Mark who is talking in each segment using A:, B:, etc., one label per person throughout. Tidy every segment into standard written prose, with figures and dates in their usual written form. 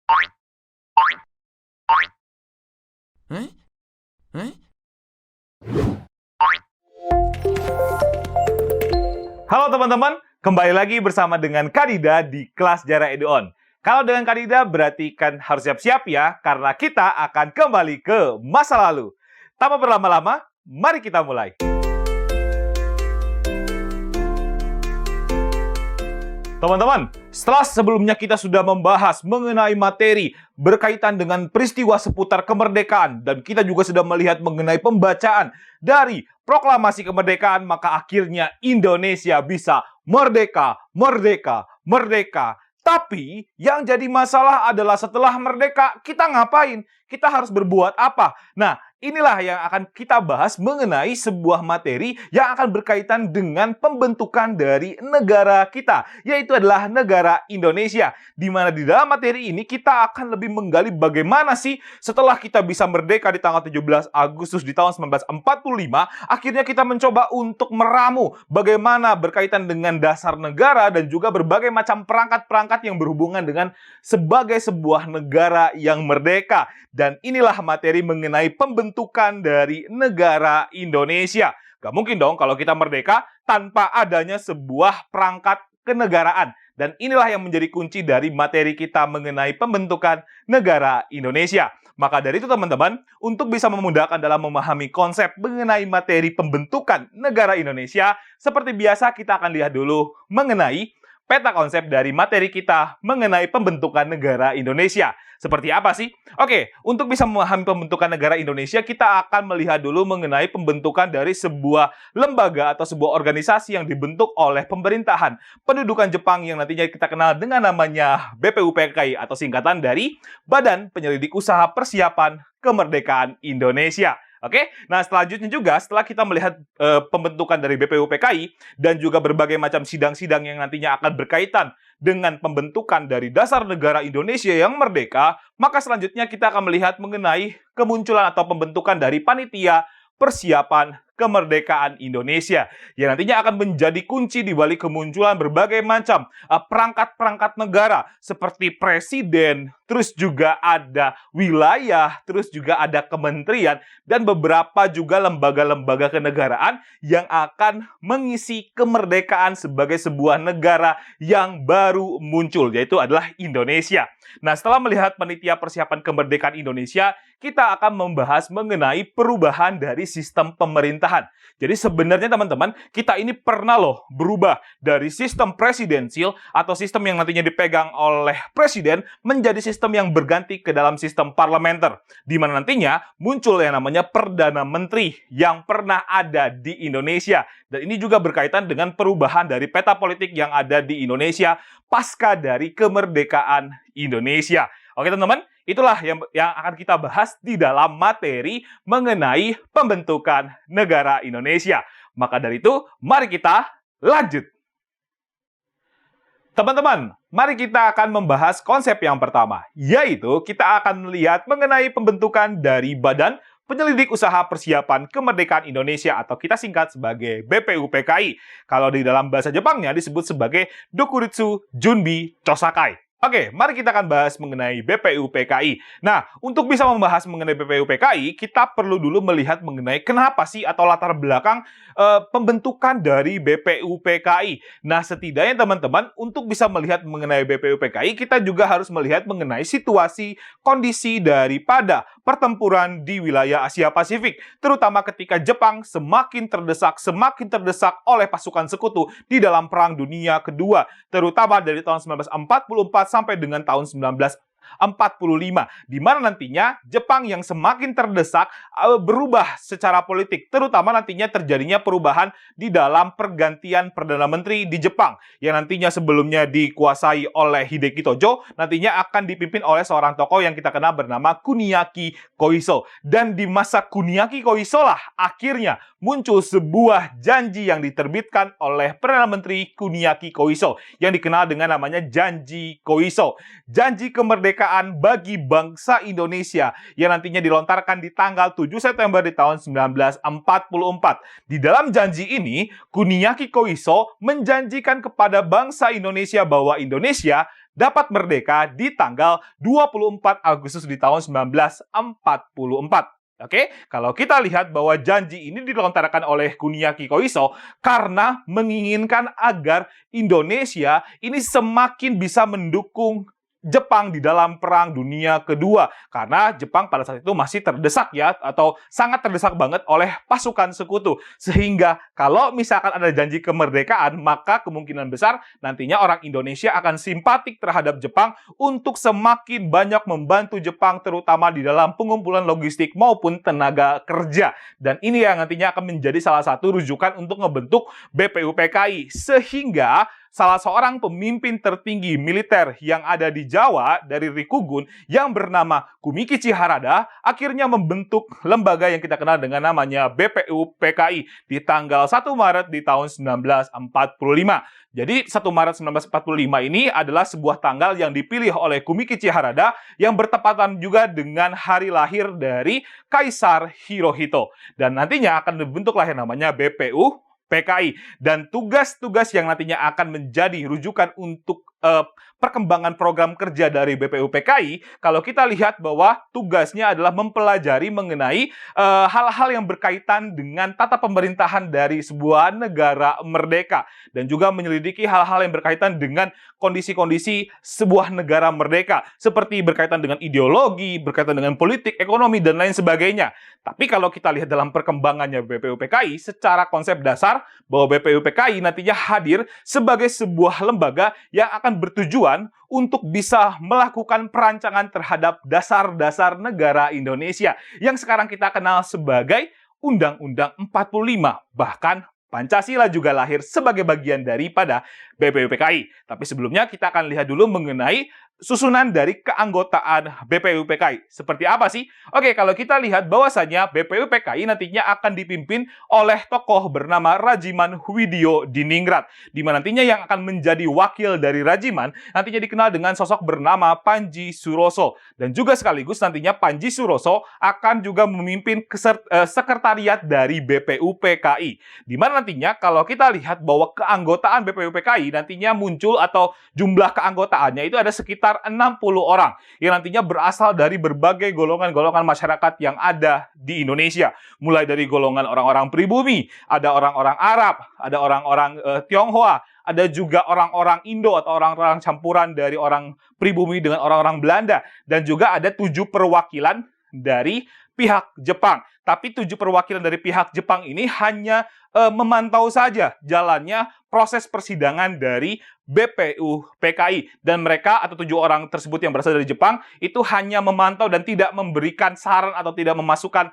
A: Eh? Eh?
B: Halo teman-teman, kembali lagi bersama dengan Kadida di kelas Sejarah EduOn. Kalau dengan Kadida berarti kan harus siap-siap ya, karena kita akan kembali ke masa lalu. Tanpa berlama-lama, mari kita mulai. Teman-teman, setelah sebelumnya kita sudah membahas mengenai materi berkaitan dengan peristiwa seputar kemerdekaan, dan kita juga sudah melihat mengenai pembacaan dari proklamasi kemerdekaan, maka akhirnya Indonesia bisa merdeka, merdeka, merdeka. Tapi yang jadi masalah adalah setelah merdeka kita ngapain? Kita harus berbuat apa? Nah, inilah yang akan kita bahas mengenai sebuah materi yang akan berkaitan dengan pembentukan dari negara kita, yaitu adalah negara Indonesia. Di mana di dalam materi ini kita akan lebih menggali bagaimana sih setelah kita bisa merdeka di tanggal 17 Agustus di tahun 1945, akhirnya kita mencoba untuk meramu bagaimana berkaitan dengan dasar negara dan juga berbagai macam perangkat-perangkat yang berhubungan dengan sebagai sebuah negara yang merdeka. Dan inilah materi mengenai pembentukan dari negara Indonesia. Gak mungkin dong kalau kita merdeka tanpa adanya sebuah perangkat kenegaraan. Dan inilah yang menjadi kunci dari materi kita mengenai pembentukan negara Indonesia. Maka dari itu teman-teman, untuk bisa memudahkan dalam memahami konsep mengenai materi pembentukan negara Indonesia, seperti biasa kita akan lihat dulu mengenai peta konsep dari materi kita mengenai pembentukan negara Indonesia. Seperti apa sih? Oke, untuk bisa memahami pembentukan negara Indonesia, kita akan melihat dulu mengenai pembentukan dari sebuah lembaga atau sebuah organisasi yang dibentuk oleh pemerintahan pendudukan Jepang yang nantinya kita kenal dengan namanya BPUPKI atau singkatan dari Badan Penyelidik Usaha Persiapan Kemerdekaan Indonesia. Oke, nah selanjutnya juga setelah kita melihat pembentukan dari BPUPKI dan juga berbagai macam sidang-sidang yang nantinya akan berkaitan dengan pembentukan dari dasar negara Indonesia yang merdeka, maka selanjutnya kita akan melihat mengenai kemunculan atau pembentukan dari Panitia Persiapan Kemerdekaan Indonesia yang nantinya akan menjadi kunci di balik kemunculan berbagai macam perangkat-perangkat negara seperti presiden, terus juga ada wilayah, terus juga ada kementerian dan beberapa juga lembaga-lembaga kenegaraan yang akan mengisi kemerdekaan sebagai sebuah negara yang baru muncul, yaitu adalah Indonesia. Nah, setelah melihat Panitia Persiapan Kemerdekaan Indonesia, kita akan membahas mengenai perubahan dari sistem pemerintahan. Jadi sebenarnya teman-teman, kita ini pernah loh berubah dari sistem presidensil atau sistem yang nantinya dipegang oleh presiden menjadi sistem yang berganti ke dalam sistem parlementer, di mana nantinya muncul yang namanya Perdana Menteri yang pernah ada di Indonesia. Dan ini juga berkaitan dengan perubahan dari peta politik yang ada di Indonesia pasca dari kemerdekaan Indonesia. Oke teman-teman, itulah yang akan kita bahas di dalam materi mengenai pembentukan negara Indonesia. Maka dari itu, mari kita lanjut. Teman-teman, mari kita akan membahas konsep yang pertama, yaitu kita akan melihat mengenai pembentukan dari Badan Penyelidik Usaha Persiapan Kemerdekaan Indonesia atau kita singkat sebagai BPUPKI. Kalau di dalam bahasa Jepangnya disebut sebagai Dokuritsu Junbi Chosakai. Oke, mari kita akan bahas mengenai BPUPKI. Nah, untuk bisa membahas mengenai BPUPKI, kita perlu dulu melihat mengenai kenapa sih atau latar belakang pembentukan dari BPUPKI. Nah, setidaknya teman-teman, untuk bisa melihat mengenai BPUPKI, kita juga harus melihat mengenai situasi, kondisi daripada pertempuran di wilayah Asia Pasifik, terutama ketika Jepang semakin terdesak oleh pasukan sekutu di dalam Perang Dunia Kedua, terutama dari tahun 1944 sampai dengan tahun 1945, di mana nantinya Jepang yang semakin terdesak berubah secara politik, terutama nantinya terjadinya perubahan di dalam pergantian Perdana Menteri di Jepang, yang nantinya sebelumnya dikuasai oleh Hideki Tojo, nantinya akan dipimpin oleh seorang tokoh yang kita kenal bernama Kuniaki Koiso. Dan di masa Kuniaki Koiso lah akhirnya muncul sebuah janji yang diterbitkan oleh Perdana Menteri Kuniaki Koiso, yang dikenal dengan namanya Janji Koiso. Janji kemerdekaan bagi bangsa Indonesia yang nantinya dilontarkan di tanggal 7 September di tahun 1944. Di dalam janji ini, Kuniaki Koiso menjanjikan kepada bangsa Indonesia bahwa Indonesia dapat merdeka di tanggal 24 Agustus di tahun 1944. Oke, kalau kita lihat bahwa janji ini dilontarkan oleh Kuniaki Koiso karena menginginkan agar Indonesia ini semakin bisa mendukung Jepang di dalam Perang Dunia Kedua, karena Jepang pada saat itu masih terdesak ya, atau sangat terdesak banget oleh pasukan sekutu, sehingga kalau misalkan ada janji kemerdekaan, maka kemungkinan besar nantinya orang Indonesia akan simpatik terhadap Jepang untuk semakin banyak membantu Jepang, terutama di dalam pengumpulan logistik maupun tenaga kerja. Dan ini yang nantinya akan menjadi salah satu rujukan untuk ngebentuk BPUPKI, sehingga salah seorang pemimpin tertinggi militer yang ada di Jawa dari Rikugun yang bernama Kumikichi Harada akhirnya membentuk lembaga yang kita kenal dengan namanya BPUPKI di tanggal 1 Maret di tahun 1945. Jadi 1 Maret 1945 ini adalah sebuah tanggal yang dipilih oleh Kumikichi Harada yang bertepatan juga dengan hari lahir dari Kaisar Hirohito. Dan nantinya akan dibentuklah yang namanya BPUPKI, dan tugas-tugas yang nantinya akan menjadi rujukan untuk perkembangan program kerja dari BPUPKI, kalau kita lihat bahwa tugasnya adalah mempelajari mengenai hal-hal yang berkaitan dengan tata pemerintahan dari sebuah negara merdeka, dan juga menyelidiki hal-hal yang berkaitan dengan kondisi-kondisi sebuah negara merdeka, seperti berkaitan dengan ideologi, berkaitan dengan politik, ekonomi, dan lain sebagainya. Tapi kalau kita lihat dalam perkembangannya BPUPKI, secara konsep dasar bahwa BPUPKI nantinya hadir sebagai sebuah lembaga yang akan bertujuan untuk bisa melakukan perancangan terhadap dasar-dasar negara Indonesia yang sekarang kita kenal sebagai Undang-Undang 45. Bahkan Pancasila juga lahir sebagai bagian daripada BPUPKI. Tapi sebelumnya kita akan lihat dulu mengenai susunan dari keanggotaan BPUPKI. Seperti apa sih? Oke, kalau kita lihat bahwasanya BPUPKI nantinya akan dipimpin oleh tokoh bernama Rajiman Widyo Diningrat, di mana nantinya yang akan menjadi wakil dari Rajiman nantinya dikenal dengan sosok bernama Panji Suroso, dan juga sekaligus nantinya Panji Suroso akan juga memimpin sekretariat dari BPUPKI, di mana nantinya kalau kita lihat bahwa keanggotaan BPUPKI nantinya muncul atau jumlah keanggotaannya itu ada sekitar 60 orang yang nantinya berasal dari berbagai golongan-golongan masyarakat yang ada di Indonesia. Mulai dari golongan orang-orang pribumi, ada orang-orang Arab, ada orang-orang Tionghoa, ada juga orang-orang Indo atau orang-orang campuran dari orang pribumi dengan orang-orang Belanda, dan juga ada 7 perwakilan dari pihak Jepang. Tapi 7 perwakilan dari pihak Jepang ini hanya memantau saja jalannya proses persidangan dari BPUPKI, dan mereka atau 7 orang tersebut yang berasal dari Jepang itu hanya memantau dan tidak memberikan saran atau tidak memasukkan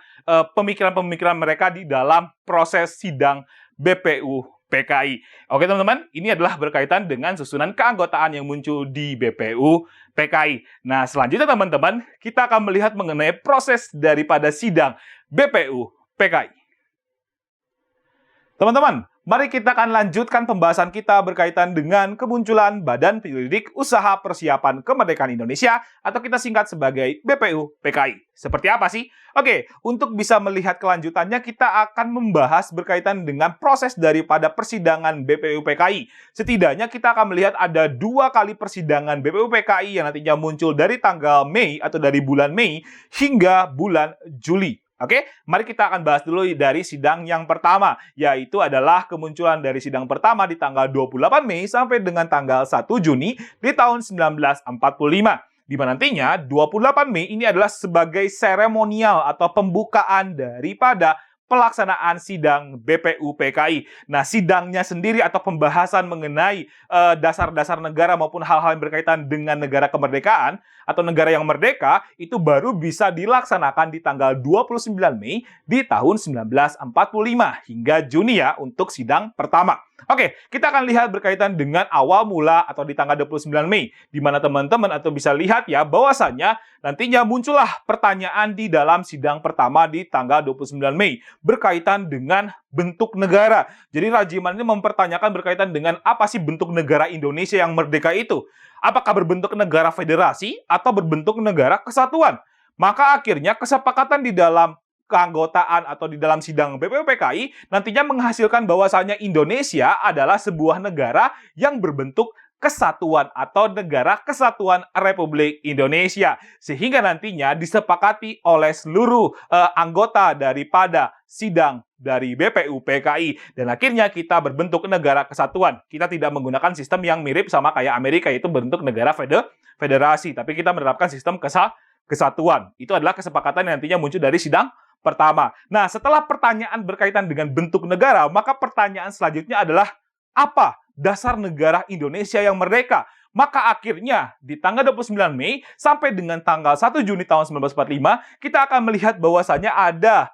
B: pemikiran-pemikiran mereka di dalam proses sidang BPUPKI. Oke teman-teman, ini adalah berkaitan dengan susunan keanggotaan yang muncul di BPUPKI. Nah, selanjutnya teman-teman, kita akan melihat mengenai proses daripada sidang BPUPKI. Teman-teman, mari kita akan lanjutkan pembahasan kita berkaitan dengan kemunculan Badan Penyelidik Usaha Persiapan Kemerdekaan Indonesia atau kita singkat sebagai BPUPKI. Seperti apa sih? Oke, untuk bisa melihat kelanjutannya kita akan membahas berkaitan dengan proses daripada persidangan BPUPKI. Setidaknya kita akan melihat ada 2 kali persidangan BPUPKI yang nantinya muncul dari tanggal Mei atau dari bulan Mei hingga bulan Juli. Oke, mari kita akan bahas dulu dari sidang yang pertama, yaitu adalah kemunculan dari sidang pertama di tanggal 28 Mei sampai dengan tanggal 1 Juni di tahun 1945. Di mana nantinya 28 Mei ini adalah sebagai seremonial atau pembukaan daripada pelaksanaan sidang BPUPKI. Nah, sidangnya sendiri atau pembahasan mengenai dasar-dasar negara maupun hal-hal yang berkaitan dengan negara kemerdekaan atau negara yang merdeka itu baru bisa dilaksanakan di tanggal 29 Mei di tahun 1945 hingga Juni ya untuk sidang pertama. Oke, kita akan lihat berkaitan dengan awal mula atau di tanggal 29 Mei, di mana teman-teman atau bisa lihat ya bahwasannya nantinya muncullah pertanyaan di dalam sidang pertama di tanggal 29 Mei berkaitan dengan bentuk negara. Jadi Rajiman ini mempertanyakan berkaitan dengan apa sih bentuk negara Indonesia yang merdeka itu? Apakah berbentuk negara federasi atau berbentuk negara kesatuan? Maka akhirnya kesepakatan di dalam keanggotaan atau di dalam sidang BPUPKI nantinya menghasilkan bahwasanya Indonesia adalah sebuah negara yang berbentuk Kesatuan atau Negara Kesatuan Republik Indonesia. Sehingga nantinya disepakati oleh seluruh anggota daripada sidang dari BPUPKI. Dan akhirnya kita berbentuk negara kesatuan. Kita tidak menggunakan sistem yang mirip sama kayak Amerika, yaitu bentuk negara federasi. Tapi kita menerapkan sistem kesatuan. Itu adalah kesepakatan yang nantinya muncul dari sidang pertama. Nah, setelah pertanyaan berkaitan dengan bentuk negara, maka pertanyaan selanjutnya adalah apa dasar negara Indonesia yang merdeka? Maka akhirnya di tanggal 29 Mei sampai dengan tanggal 1 Juni tahun 1945, kita akan melihat bahwasannya ada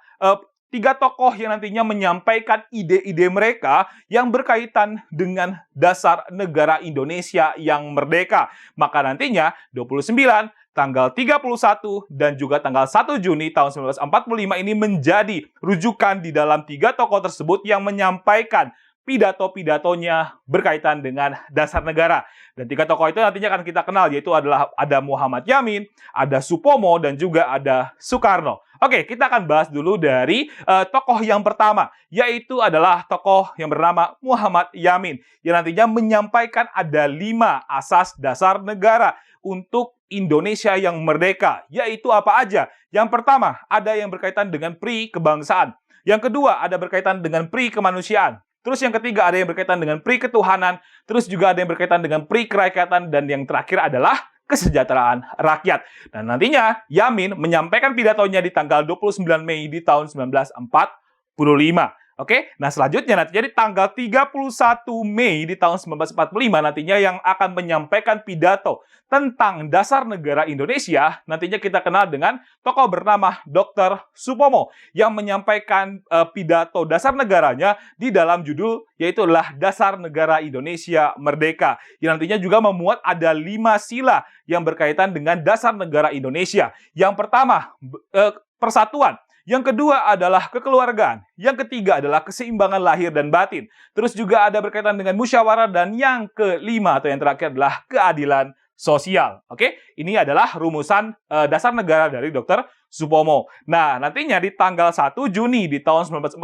B: tiga tokoh yang nantinya menyampaikan ide-ide mereka yang berkaitan dengan dasar negara Indonesia yang merdeka. Maka nantinya 29, tanggal 31, dan juga tanggal 1 Juni tahun 1945 ini menjadi rujukan di dalam tiga tokoh tersebut yang menyampaikan pidato-pidatonya berkaitan dengan dasar negara. Dan tiga tokoh itu nantinya akan kita kenal, yaitu adalah ada Muhammad Yamin, ada Supomo, dan juga ada Soekarno. Oke, kita akan bahas dulu dari tokoh yang pertama, yaitu adalah tokoh yang bernama Muhammad Yamin, yang nantinya menyampaikan ada 5 asas dasar negara untuk Indonesia yang merdeka, yaitu apa aja? Yang pertama, ada yang berkaitan dengan pri kebangsaan. Yang kedua, ada berkaitan dengan pri kemanusiaan. Terus yang ketiga, ada yang berkaitan dengan pri ketuhanan. Terus juga ada yang berkaitan dengan pri kerakyatan. Dan yang terakhir adalah kesejahteraan rakyat. Dan nantinya, Yamin menyampaikan pidatonya di tanggal 29 Mei di tahun 1945. Oke, nah selanjutnya nantinya di tanggal 31 Mei di tahun 1945 nantinya yang akan menyampaikan pidato tentang dasar negara Indonesia, nantinya kita kenal dengan tokoh bernama Dr. Supomo yang menyampaikan pidato dasar negaranya di dalam judul yaitu adalah Dasar Negara Indonesia Merdeka. Yang nantinya juga memuat ada 5 sila yang berkaitan dengan dasar negara Indonesia. Yang pertama, persatuan. Yang kedua adalah kekeluargaan. Yang ketiga adalah keseimbangan lahir dan batin. Terus juga ada berkaitan dengan musyawarah. Dan yang kelima atau yang terakhir adalah keadilan sosial. Oke, ini adalah rumusan dasar negara dari Dr. Supomo. Nah, nantinya di tanggal 1 Juni di tahun 1945,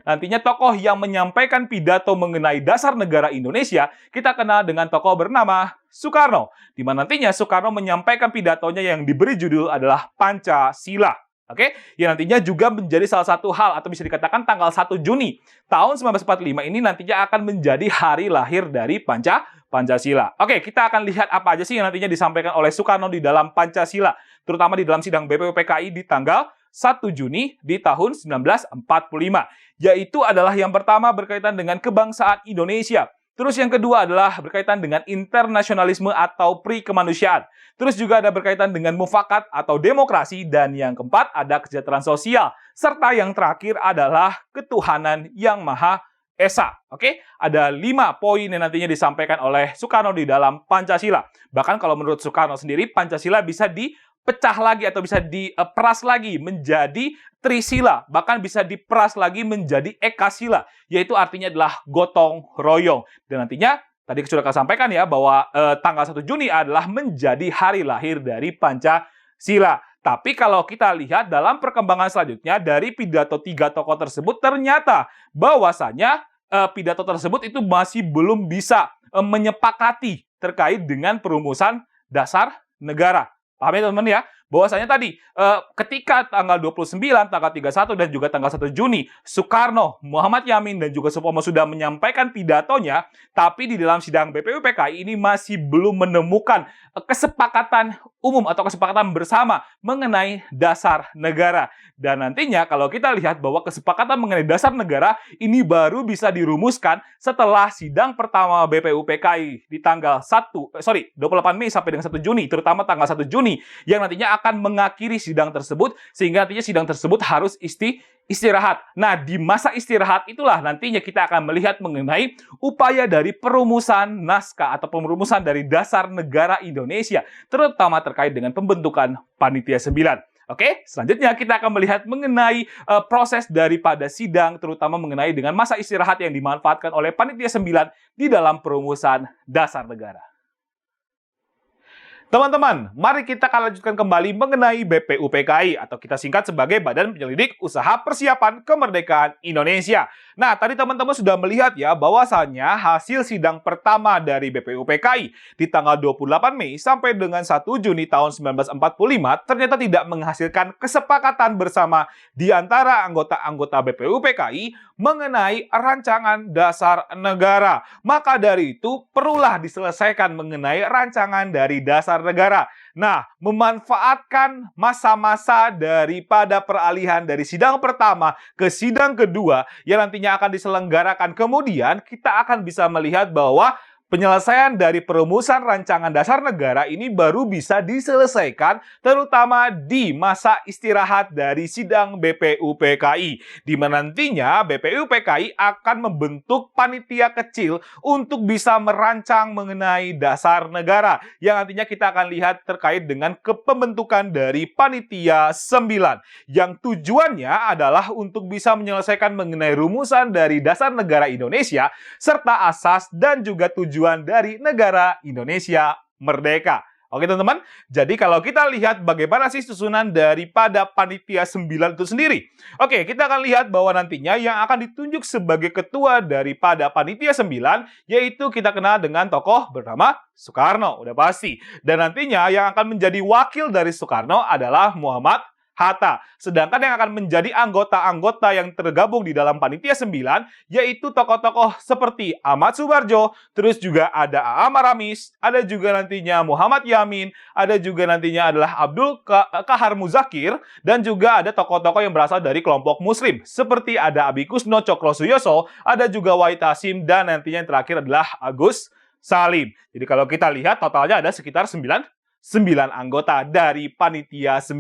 B: nantinya tokoh yang menyampaikan pidato mengenai dasar negara Indonesia, kita kenal dengan tokoh bernama Soekarno. Di mana nantinya Soekarno menyampaikan pidatonya yang diberi judul adalah Pancasila. Oke, yang nantinya juga menjadi salah satu hal atau bisa dikatakan tanggal 1 Juni tahun 1945 ini nantinya akan menjadi hari lahir dari Pancasila. Oke, kita akan lihat apa aja sih yang nantinya disampaikan oleh Soekarno di dalam Pancasila, terutama di dalam sidang BPUPKI di tanggal 1 Juni di tahun 1945. Yaitu adalah yang pertama berkaitan dengan kebangsaan Indonesia. Terus yang kedua adalah berkaitan dengan internasionalisme atau pri kemanusiaan. Terus juga ada berkaitan dengan mufakat atau demokrasi. Dan yang keempat ada kesejahteraan sosial. Serta yang terakhir adalah ketuhanan yang Maha Esa. Oke, ada 5 poin yang nantinya disampaikan oleh Soekarno di dalam Pancasila. Bahkan kalau menurut Soekarno sendiri, Pancasila bisa dipecah lagi atau bisa diperas lagi menjadi Trisila, bahkan bisa diperas lagi menjadi Ekasila, yaitu artinya adalah gotong royong. Dan nantinya, tadi sudah saya sampaikan ya, bahwa tanggal 1 Juni adalah menjadi hari lahir dari Pancasila. Tapi kalau kita lihat dalam perkembangan selanjutnya, dari pidato 3 tokoh tersebut, ternyata bahwasanya pidato tersebut itu masih belum bisa menyepakati terkait dengan perumusan dasar negara. Paham ya teman-teman ya? Bahwasanya tadi ketika tanggal 29, tanggal 31, dan juga tanggal 1 Juni, Soekarno, Muhammad Yamin, dan juga Supomo sudah menyampaikan pidatonya, tapi di dalam sidang BPUPKI ini masih belum menemukan kesepakatan umum atau kesepakatan bersama mengenai dasar negara. Dan nantinya kalau kita lihat bahwa kesepakatan mengenai dasar negara ini baru bisa dirumuskan setelah sidang pertama BPUPKI di tanggal 28 Mei sampai dengan 1 Juni, terutama tanggal 1 Juni, yang nantinya akan mengakhiri sidang tersebut, sehingga nantinya sidang tersebut harus istirahat. Nah, di masa istirahat itulah nantinya kita akan melihat mengenai upaya dari perumusan naskah atau perumusan dari dasar negara Indonesia, terutama terkait dengan pembentukan Panitia 9. Oke, selanjutnya kita akan melihat mengenai proses daripada sidang, terutama mengenai dengan masa istirahat yang dimanfaatkan oleh Panitia 9 di dalam perumusan dasar negara. Teman-teman, mari kita akan lanjutkan kembali mengenai BPUPKI atau kita singkat sebagai Badan Penyelidik Usaha Persiapan Kemerdekaan Indonesia. Nah, tadi teman-teman sudah melihat ya bahwasannya hasil sidang pertama dari BPUPKI di tanggal 28 Mei sampai dengan 1 Juni tahun 1945 ternyata tidak menghasilkan kesepakatan bersama di antara anggota-anggota BPUPKI mengenai rancangan dasar negara. Maka dari itu perlulah diselesaikan mengenai rancangan dari dasar negara. Nah, memanfaatkan masa-masa daripada peralihan dari sidang pertama ke sidang kedua yang nantinya akan diselenggarakan, kemudian kita akan bisa melihat bahwa penyelesaian dari perumusan rancangan dasar negara ini baru bisa diselesaikan terutama di masa istirahat dari sidang BPUPKI, di mana nantinya BPUPKI akan membentuk panitia kecil untuk bisa merancang mengenai dasar negara yang nantinya kita akan lihat terkait dengan kepembentukan dari panitia 9 yang tujuannya adalah untuk bisa menyelesaikan mengenai rumusan dari dasar negara Indonesia serta asas dan juga tujuan dari negara Indonesia merdeka. Oke teman-teman, jadi kalau kita lihat bagaimana sih susunan daripada panitia 9 itu sendiri. Oke, kita akan lihat bahwa nantinya yang akan ditunjuk sebagai ketua daripada panitia 9 yaitu kita kenal dengan tokoh bernama Soekarno, udah pasti. Dan nantinya yang akan menjadi wakil dari Soekarno adalah Muhammad Hatta. Sedangkan yang akan menjadi anggota-anggota yang tergabung di dalam panitia 9 yaitu tokoh-tokoh seperti Ahmad Subarjo, terus juga ada A.A. Maramis, ada juga nantinya Muhammad Yamin, ada juga nantinya adalah Abdul Kahar Muzakir, dan juga ada tokoh-tokoh yang berasal dari kelompok muslim seperti ada Abikusno Cokrosuyoso, ada juga Wahid Hasim, dan nantinya yang terakhir adalah Agus Salim. Jadi kalau kita lihat totalnya ada sekitar 9 anggota dari panitia 9.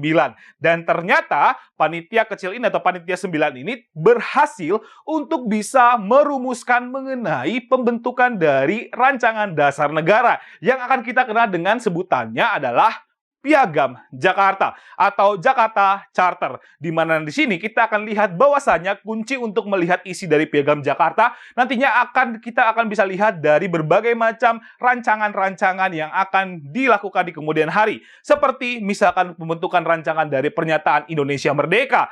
B: Dan ternyata panitia kecil ini atau panitia 9 ini berhasil untuk bisa merumuskan mengenai pembentukan dari rancangan dasar negara yang akan kita kenal dengan sebutannya adalah Piagam Jakarta atau Jakarta Charter, di mana di sini kita akan lihat bahwasanya kunci untuk melihat isi dari Piagam Jakarta nantinya kita akan bisa lihat dari berbagai macam rancangan-rancangan yang akan dilakukan di kemudian hari, seperti misalkan pembentukan rancangan dari Pernyataan Indonesia Merdeka,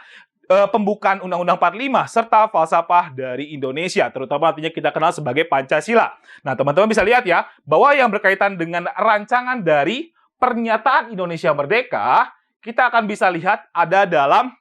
B: pembukaan Undang-Undang 45 serta falsafah dari Indonesia, terutama nantinya kita kenal sebagai Pancasila. Nah, teman-teman bisa lihat ya bahwa yang berkaitan dengan rancangan dari Pernyataan Indonesia Merdeka, kita akan bisa lihat ada dalam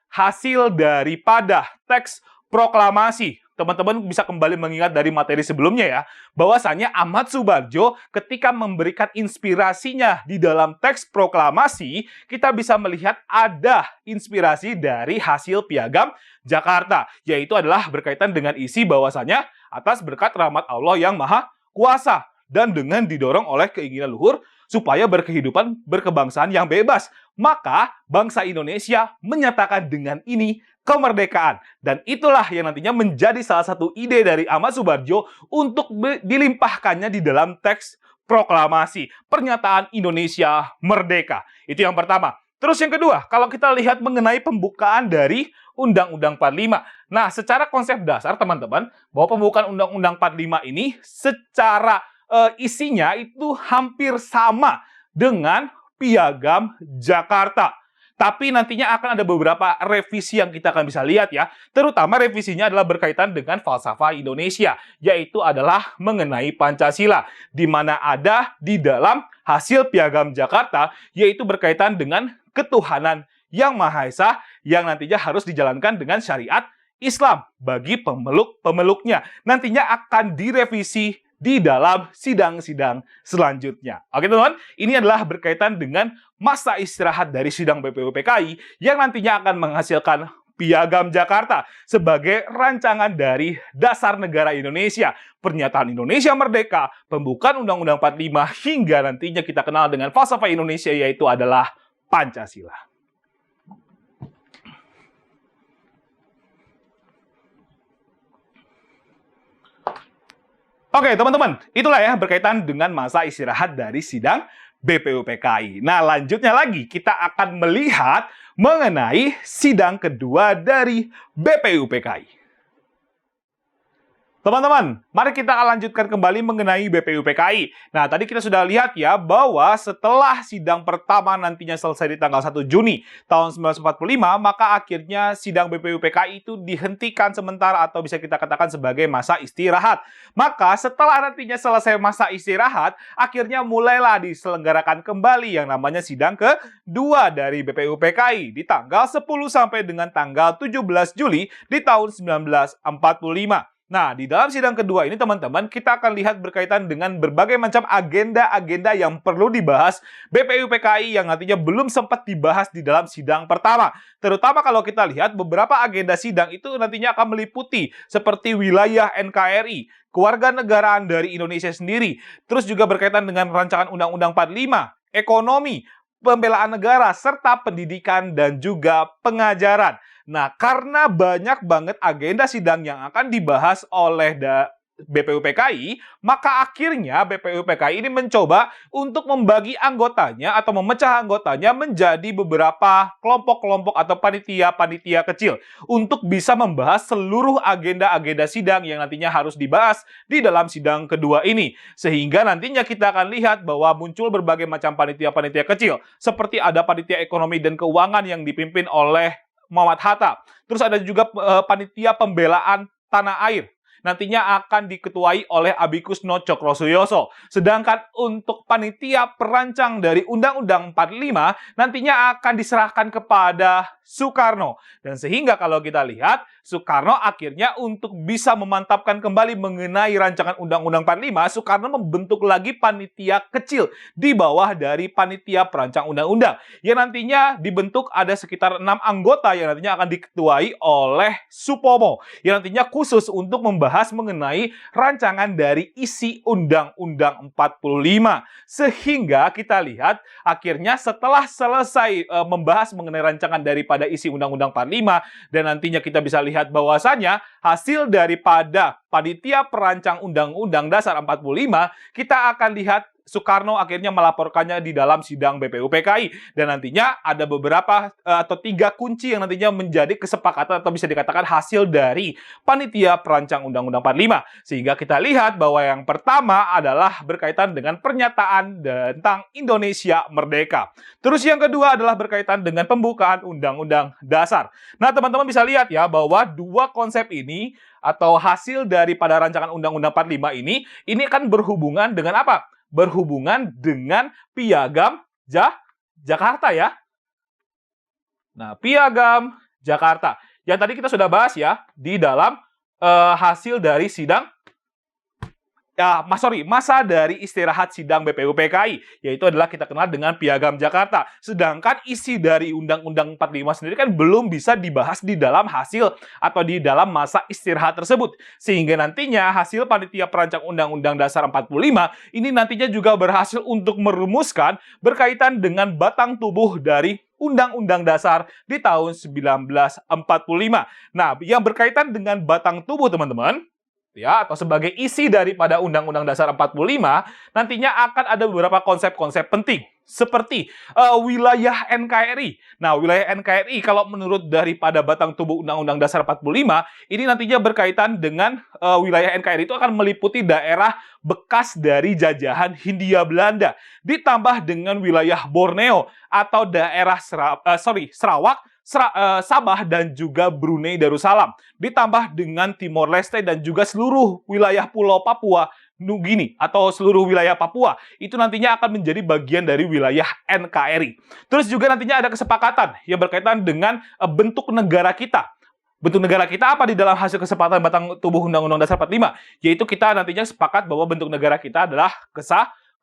B: hasil daripada teks proklamasi. Teman-teman bisa kembali mengingat dari materi sebelumnya ya, bahwasanya Ahmad Subarjo ketika memberikan inspirasinya di dalam teks proklamasi, kita bisa melihat ada inspirasi dari hasil Piagam Jakarta, yaitu adalah berkaitan dengan isi bahwasanya atas berkat rahmat Allah yang Maha Kuasa dan dengan didorong oleh keinginan luhur supaya berkehidupan berkebangsaan yang bebas. Maka bangsa Indonesia menyatakan dengan ini kemerdekaan. Dan itulah yang nantinya menjadi salah satu ide dari Ahmad Subarjo untuk dilimpahkannya di dalam teks proklamasi Pernyataan Indonesia Merdeka. Itu yang pertama. Terus yang kedua, kalau kita lihat mengenai pembukaan dari Undang-Undang 45. Nah, secara konsep dasar teman-teman, bahwa pembukaan Undang-Undang 45 ini secara isinya itu hampir sama dengan Piagam Jakarta. Tapi nantinya akan ada beberapa revisi yang kita akan bisa lihat ya. Terutama revisinya adalah berkaitan dengan falsafah Indonesia, yaitu adalah mengenai Pancasila, di mana ada di dalam hasil Piagam Jakarta, yaitu berkaitan dengan ketuhanan yang Maha Esa yang nantinya harus dijalankan dengan syariat Islam bagi pemeluknya. Nantinya akan direvisi di dalam sidang-sidang selanjutnya. Oke teman-teman, ini adalah berkaitan dengan masa istirahat dari sidang BPUPKI yang nantinya akan menghasilkan Piagam Jakarta sebagai rancangan dari dasar negara Indonesia, Pernyataan Indonesia Merdeka, pembukaan Undang-Undang 45, hingga nantinya kita kenal dengan falsafah Indonesia yaitu adalah Pancasila. Oke, teman-teman, itulah ya berkaitan dengan masa istirahat dari sidang BPUPKI. Nah, lanjutnya lagi kita akan melihat mengenai sidang kedua dari BPUPKI. Teman-teman, mari kita akan lanjutkan kembali mengenai BPUPKI. Nah, tadi kita sudah lihat ya bahwa setelah sidang pertama nantinya selesai di tanggal 1 Juni tahun 1945, maka akhirnya sidang BPUPKI itu dihentikan sementara atau bisa kita katakan sebagai masa istirahat. Maka setelah nantinya selesai masa istirahat, akhirnya mulailah diselenggarakan kembali yang namanya sidang kedua dari BPUPKI di tanggal 10 sampai dengan tanggal 17 Juli di tahun 1945. Nah, di dalam sidang kedua ini teman-teman, kita akan lihat berkaitan dengan berbagai macam agenda-agenda yang perlu dibahas BPUPKI yang nantinya belum sempat dibahas di dalam sidang pertama. Terutama kalau kita lihat beberapa agenda sidang itu nantinya akan meliputi seperti wilayah NKRI, kewarganegaraan dari Indonesia sendiri, terus juga berkaitan dengan rancangan Undang-Undang 45, ekonomi, pembelaan negara, serta pendidikan dan juga pengajaran. Nah, karena banyak banget agenda sidang yang akan dibahas oleh BPUPKI, maka akhirnya BPUPKI ini mencoba untuk membagi anggotanya atau memecah anggotanya menjadi beberapa kelompok-kelompok atau panitia-panitia kecil untuk bisa membahas seluruh agenda-agenda sidang yang nantinya harus dibahas di dalam sidang kedua ini. Sehingga nantinya kita akan lihat bahwa muncul berbagai macam panitia-panitia kecil, seperti ada panitia ekonomi dan keuangan yang dipimpin oleh Muhammad Hatta. Terus ada juga panitia pembelaan tanah air. Nantinya akan diketuai oleh Abikus No Cokrosuyoso. Sedangkan untuk panitia perancang dari Undang-Undang 45 nantinya akan diserahkan kepada Soekarno. Dan sehingga kalau kita lihat, Soekarno akhirnya untuk bisa memantapkan kembali mengenai rancangan Undang-Undang 45, Soekarno membentuk lagi panitia kecil di bawah dari panitia perancang undang-undang. Yang nantinya dibentuk ada sekitar 6 anggota yang nantinya akan diketuai oleh Supomo. Yang nantinya khusus untuk membahas mengenai rancangan dari isi Undang-Undang 45. Sehingga kita lihat akhirnya setelah selesai membahas mengenai rancangan daripada isi Undang-Undang 45 dan nantinya kita bisa lihat bahwasanya hasil daripada panitia perancang Undang-Undang Dasar 45, kita akan lihat Soekarno akhirnya melaporkannya di dalam sidang BPUPKI. Dan nantinya ada beberapa atau 3 kunci yang nantinya menjadi kesepakatan atau bisa dikatakan hasil dari panitia perancang Undang-Undang 45. Sehingga kita lihat bahwa yang pertama adalah berkaitan dengan pernyataan tentang Indonesia Merdeka. Terus yang kedua adalah berkaitan dengan pembukaan Undang-Undang Dasar. Nah, teman-teman bisa lihat ya bahwa dua konsep ini atau hasil daripada rancangan Undang-Undang 45 ini kan berhubungan dengan apa? Berhubungan dengan Piagam Jakarta ya. Nah, Piagam Jakarta. Yang tadi kita sudah bahas ya di dalam hasil dari sidang masa dari istirahat sidang BPUPKI, yaitu adalah kita kenal dengan Piagam Jakarta. Sedangkan isi dari Undang-Undang 45 sendiri kan belum bisa dibahas di dalam hasil atau di dalam masa istirahat tersebut. Sehingga nantinya hasil panitia perancang Undang-Undang Dasar 45 ini nantinya juga berhasil untuk merumuskan berkaitan dengan batang tubuh dari Undang-Undang Dasar di tahun 1945. Nah, yang berkaitan dengan batang tubuh teman-teman, ya, atau sebagai isi daripada Undang-Undang Dasar 45, nantinya akan ada beberapa konsep-konsep penting seperti wilayah NKRI. Nah, wilayah NKRI kalau menurut daripada batang tubuh Undang-Undang Dasar 45, ini nantinya berkaitan dengan wilayah NKRI itu akan meliputi daerah bekas dari jajahan Hindia Belanda, ditambah dengan wilayah Borneo atau daerah Sarawak, Sabah dan juga Brunei Darussalam, ditambah dengan Timor Leste dan juga seluruh wilayah Pulau Papua Nugini atau seluruh wilayah Papua itu nantinya akan menjadi bagian dari wilayah NKRI. Terus juga nantinya ada kesepakatan yang berkaitan dengan bentuk negara kita. Bentuk negara kita apa di dalam hasil kesepakatan batang tubuh Undang-Undang Dasar 45? Yaitu kita nantinya sepakat bahwa bentuk negara kita adalah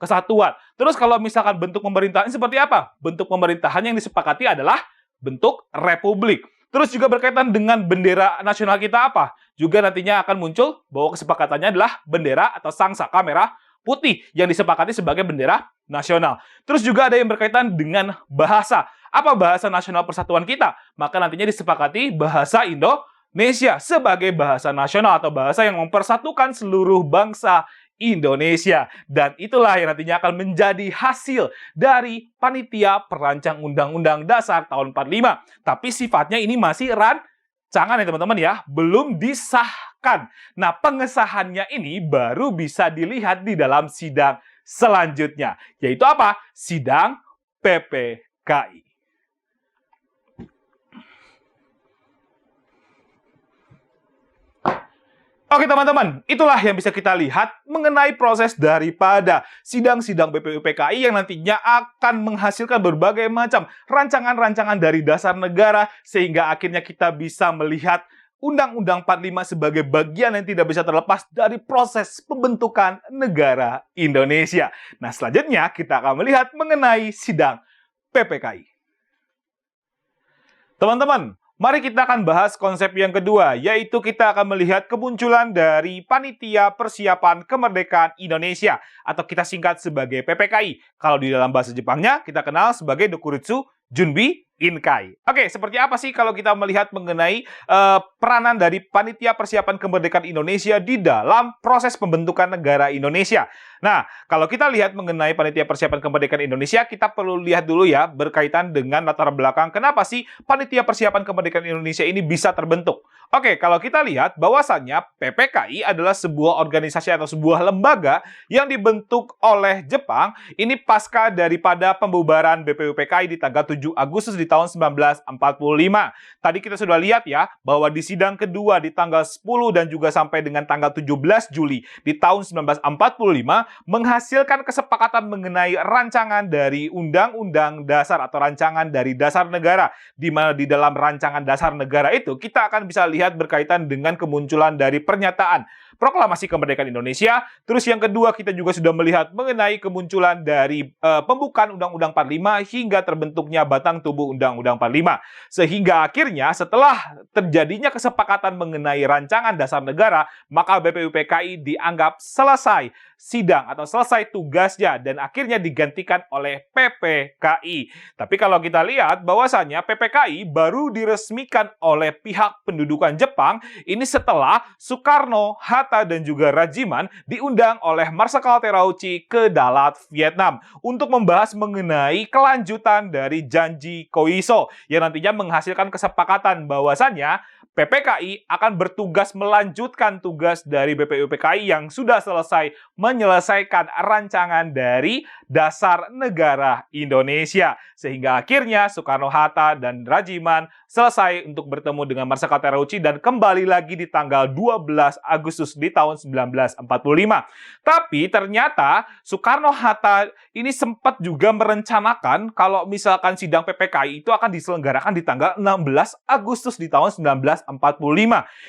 B: kesatuan. Terus kalau misalkan bentuk pemerintahan seperti apa? Bentuk pemerintahan yang disepakati adalah bentuk republik. Terus juga berkaitan dengan bendera nasional kita apa? Juga nantinya akan muncul bahwa kesepakatannya adalah bendera atau sangsaka merah putih yang disepakati sebagai bendera nasional. Terus juga ada yang berkaitan dengan bahasa. Apa bahasa nasional persatuan kita? Maka nantinya disepakati bahasa Indonesia sebagai bahasa nasional atau bahasa yang mempersatukan seluruh bangsa Indonesia. Dan itulah yang nantinya akan menjadi hasil dari panitia perancang Undang-Undang Dasar tahun 45. Tapi sifatnya ini masih rancangan ya teman-teman ya, belum disahkan disahkan. Nah, pengesahannya ini baru bisa dilihat di dalam sidang selanjutnya, yaitu apa? Sidang PPKI. Oke teman-teman, itulah yang bisa kita lihat mengenai proses daripada sidang-sidang BPUPKI yang nantinya akan menghasilkan berbagai macam rancangan-rancangan dari dasar negara sehingga akhirnya kita bisa melihat Undang-Undang 45 sebagai bagian yang tidak bisa terlepas dari proses pembentukan negara Indonesia. Nah, selanjutnya kita akan melihat mengenai sidang PPKI. Teman-teman, mari kita akan bahas konsep yang kedua, yaitu kita akan melihat kemunculan dari Panitia Persiapan Kemerdekaan Indonesia, atau kita singkat sebagai PPKI. Kalau di dalam bahasa Jepangnya, kita kenal sebagai Dokuritsu Junbi Inkai. Oke, seperti apa sih kalau kita melihat mengenai peranan dari Panitia Persiapan Kemerdekaan Indonesia di dalam proses pembentukan negara Indonesia? Nah, kalau kita lihat mengenai Panitia Persiapan Kemerdekaan Indonesia, kita perlu lihat dulu ya berkaitan dengan latar belakang kenapa sih Panitia Persiapan Kemerdekaan Indonesia ini bisa terbentuk. Oke, kalau kita lihat bahwasannya PPKI adalah sebuah organisasi atau sebuah lembaga yang dibentuk oleh Jepang ini pasca daripada pembubaran BPUPKI di tanggal 7 Agustus di tahun 1945. Tadi kita sudah lihat ya bahwa di sidang kedua di tanggal 10 dan juga sampai dengan tanggal 17 Juli di tahun 1945 menghasilkan kesepakatan mengenai rancangan dari Undang-Undang Dasar atau rancangan dari Dasar Negara, di mana di dalam rancangan Dasar Negara itu kita akan bisa lihat berkaitan dengan kemunculan dari pernyataan Proklamasi Kemerdekaan Indonesia. Terus yang kedua kita juga sudah melihat mengenai kemunculan dari pembukaan Undang-Undang 45 hingga terbentuknya batang tubuh Undang-Undang 45. Sehingga akhirnya setelah terjadinya kesepakatan mengenai rancangan dasar negara, maka BPUPKI dianggap selesai sidang atau selesai tugasnya dan akhirnya digantikan oleh PPKI. Tapi kalau kita lihat bahwasannya PPKI baru diresmikan oleh pihak pendudukan Jepang ini setelah Soekarno, Hatta, dan juga Rajiman diundang oleh Marsikal Terauchi ke Dalat, Vietnam untuk membahas mengenai kelanjutan dari janji Koiso yang nantinya menghasilkan kesepakatan bahwasannya PPKI akan bertugas melanjutkan tugas dari BPUPKI yang sudah selesai menyelesaikan rancangan dari Dasar Negara Indonesia. Sehingga akhirnya Soekarno-Hatta dan Rajiman selesai untuk bertemu dengan Marsikal Terauchi dan kembali lagi di tanggal 12 Agustus di tahun 1945. Tapi ternyata Soekarno-Hatta ini sempat juga merencanakan kalau misalkan sidang PPKI itu akan diselenggarakan di tanggal 16 Agustus di tahun 1945.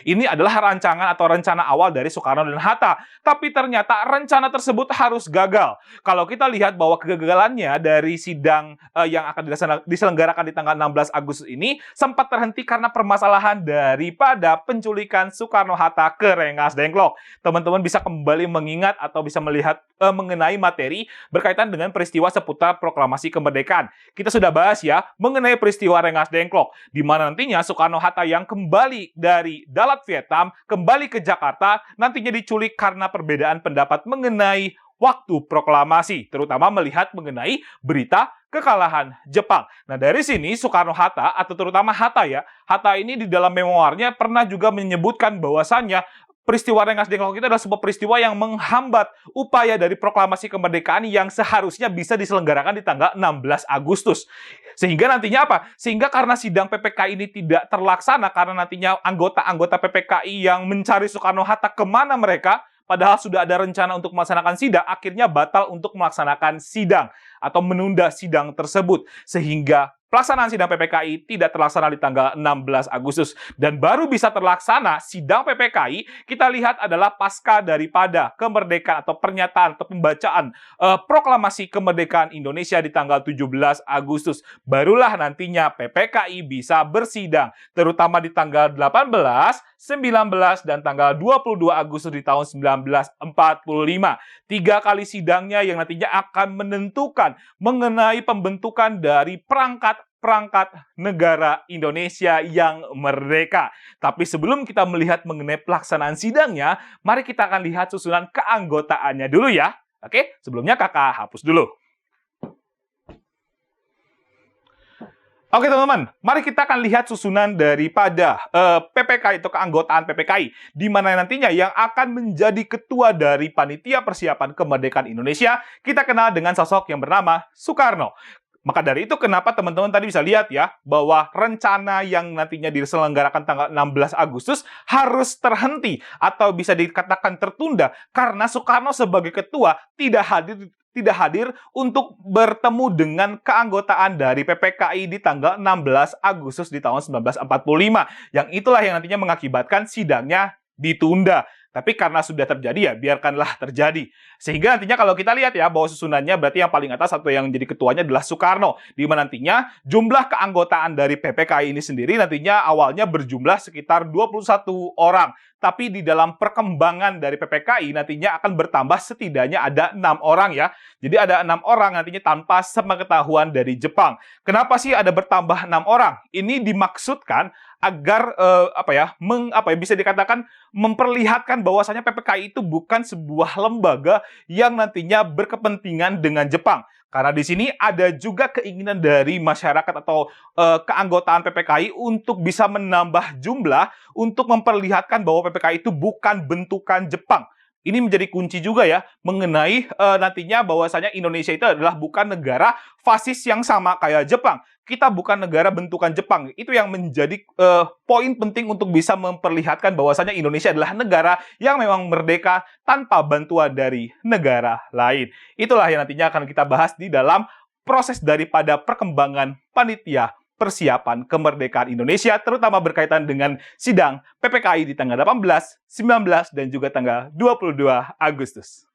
B: Ini adalah rancangan atau rencana awal dari Soekarno dan Hatta. Tapi ternyata rencana tersebut harus gagal. Kalau kita lihat bahwa kegagalannya dari sidang yang akan diselenggarakan di tanggal 16 Agustus ini sempat terhenti karena permasalahan daripada penculikan Soekarno-Hatta ke Rengas Dengklok. Teman-teman bisa kembali mengingat atau bisa melihat mengenai materi berkaitan dengan peristiwa seputar proklamasi kemerdekaan. Kita sudah bahas ya mengenai peristiwa Rengas Dengklok, di mana nantinya Soekarno-Hatta yang kembali dari Dalat, Vietnam, kembali ke Jakarta, nantinya diculik karena perbedaan pendapat mengenai waktu proklamasi, terutama melihat mengenai berita kekalahan Jepang. Nah, dari sini Soekarno-Hatta atau terutama Hatta ya, Hatta ini di dalam memoarnya pernah juga menyebutkan bahwasannya peristiwa Rengas Dengklok itu adalah sebuah peristiwa yang menghambat upaya dari proklamasi kemerdekaan yang seharusnya bisa diselenggarakan di tanggal 16 Agustus. Sehingga nantinya apa? Sehingga karena sidang PPKI ini tidak terlaksana karena nantinya anggota-anggota PPKI yang mencari Soekarno-Hatta kemana mereka, padahal sudah ada rencana untuk melaksanakan sidang, akhirnya batal untuk melaksanakan sidang atau menunda sidang tersebut. Sehingga pelaksanaan sidang PPKI tidak terlaksana di tanggal 16 Agustus. Dan baru bisa terlaksana sidang PPKI, kita lihat adalah pasca daripada kemerdekaan atau pernyataan atau pembacaan proklamasi kemerdekaan Indonesia di tanggal 17 Agustus. Barulah nantinya PPKI bisa bersidang, terutama di tanggal 18, 19, dan tanggal 22 Agustus di tahun 1945. 3 kali sidangnya yang nantinya akan menentukan mengenai pembentukan dari perangkat negara Indonesia yang merdeka. Tapi sebelum kita melihat mengenai pelaksanaan sidangnya, mari kita akan lihat susunan keanggotaannya dulu ya. Oke, sebelumnya kakak hapus dulu. Oke teman-teman, mari kita akan lihat susunan daripada PPKI atau keanggotaan PPKI, di mana nantinya yang akan menjadi ketua dari Panitia Persiapan Kemerdekaan Indonesia, kita kenal dengan sosok yang bernama Soekarno. Maka dari itu kenapa teman-teman tadi bisa lihat ya, bahwa rencana yang nantinya diselenggarakan tanggal 16 Agustus harus terhenti atau bisa dikatakan tertunda karena Soekarno sebagai ketua tidak hadir untuk bertemu dengan keanggotaan dari PPKI di tanggal 16 Agustus di tahun 1945. Yang itulah yang nantinya mengakibatkan sidangnya ditunda. Tapi karena sudah terjadi ya, biarkanlah terjadi. Sehingga nantinya kalau kita lihat ya, bahwa susunannya berarti yang paling atas atau yang jadi ketuanya adalah Soekarno. Di mana nantinya jumlah keanggotaan dari PPKI ini sendiri nantinya awalnya berjumlah sekitar 21 orang. Tapi di dalam perkembangan dari PPKI nantinya akan bertambah setidaknya ada 6 orang ya. Jadi ada 6 orang nantinya tanpa sepengetahuan dari Jepang. Kenapa sih ada bertambah 6 orang? Ini dimaksudkan agar bisa dikatakan memperlihatkan bahwasanya PPKI itu bukan sebuah lembaga yang nantinya berkepentingan dengan Jepang. Karena di sini ada juga keinginan dari masyarakat atau keanggotaan PPKI untuk bisa menambah jumlah untuk memperlihatkan bahwa PPKI itu bukan bentukan Jepang. Ini menjadi kunci juga ya mengenai nantinya bahwasanya Indonesia itu adalah bukan negara fasis yang sama kayak Jepang. Kita bukan negara bentukan Jepang. Itu yang menjadi poin penting untuk bisa memperlihatkan bahwasanya Indonesia adalah negara yang memang merdeka tanpa bantuan dari negara lain. Itulah yang nantinya akan kita bahas di dalam proses daripada perkembangan panitia persiapan kemerdekaan Indonesia, terutama berkaitan dengan sidang PPKI di tanggal 18, 19, dan juga tanggal 22 Agustus.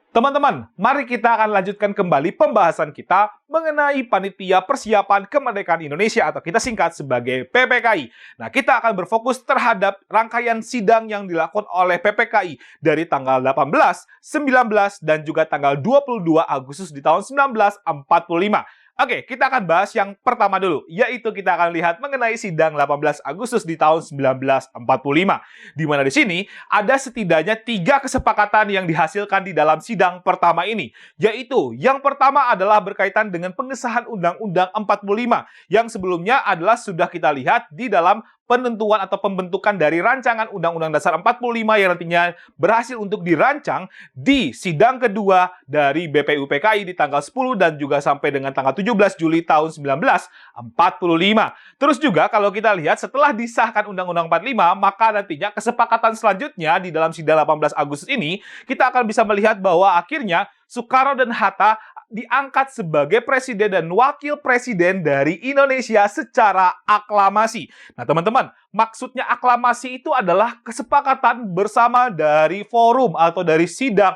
B: Teman-teman, mari kita akan lanjutkan kembali pembahasan kita mengenai Panitia Persiapan Kemerdekaan Indonesia atau kita singkat sebagai PPKI. Nah, kita akan berfokus terhadap rangkaian sidang yang dilakukan oleh PPKI dari tanggal 18, 19, dan juga tanggal 22 Agustus di tahun 1945. Oke, kita akan bahas yang pertama dulu, yaitu kita akan lihat mengenai sidang 18 Agustus di tahun 1945. Di mana di sini ada setidaknya 3 kesepakatan yang dihasilkan di dalam sidang pertama ini, yaitu yang pertama adalah berkaitan dengan pengesahan Undang-Undang 45, yang sebelumnya adalah sudah kita lihat di dalam penentuan atau pembentukan dari rancangan Undang-Undang Dasar 45 yang nantinya berhasil untuk dirancang di sidang kedua dari BPUPKI di tanggal 10 dan juga sampai dengan tanggal 17 Juli tahun 1945. Terus juga kalau kita lihat setelah disahkan Undang-Undang 45, maka nantinya kesepakatan selanjutnya di dalam sidang 18 Agustus ini, kita akan bisa melihat bahwa akhirnya Soekarno dan Hatta diangkat sebagai presiden dan wakil presiden dari Indonesia secara aklamasi. Nah, teman-teman, maksudnya aklamasi itu adalah kesepakatan bersama dari forum atau dari sidang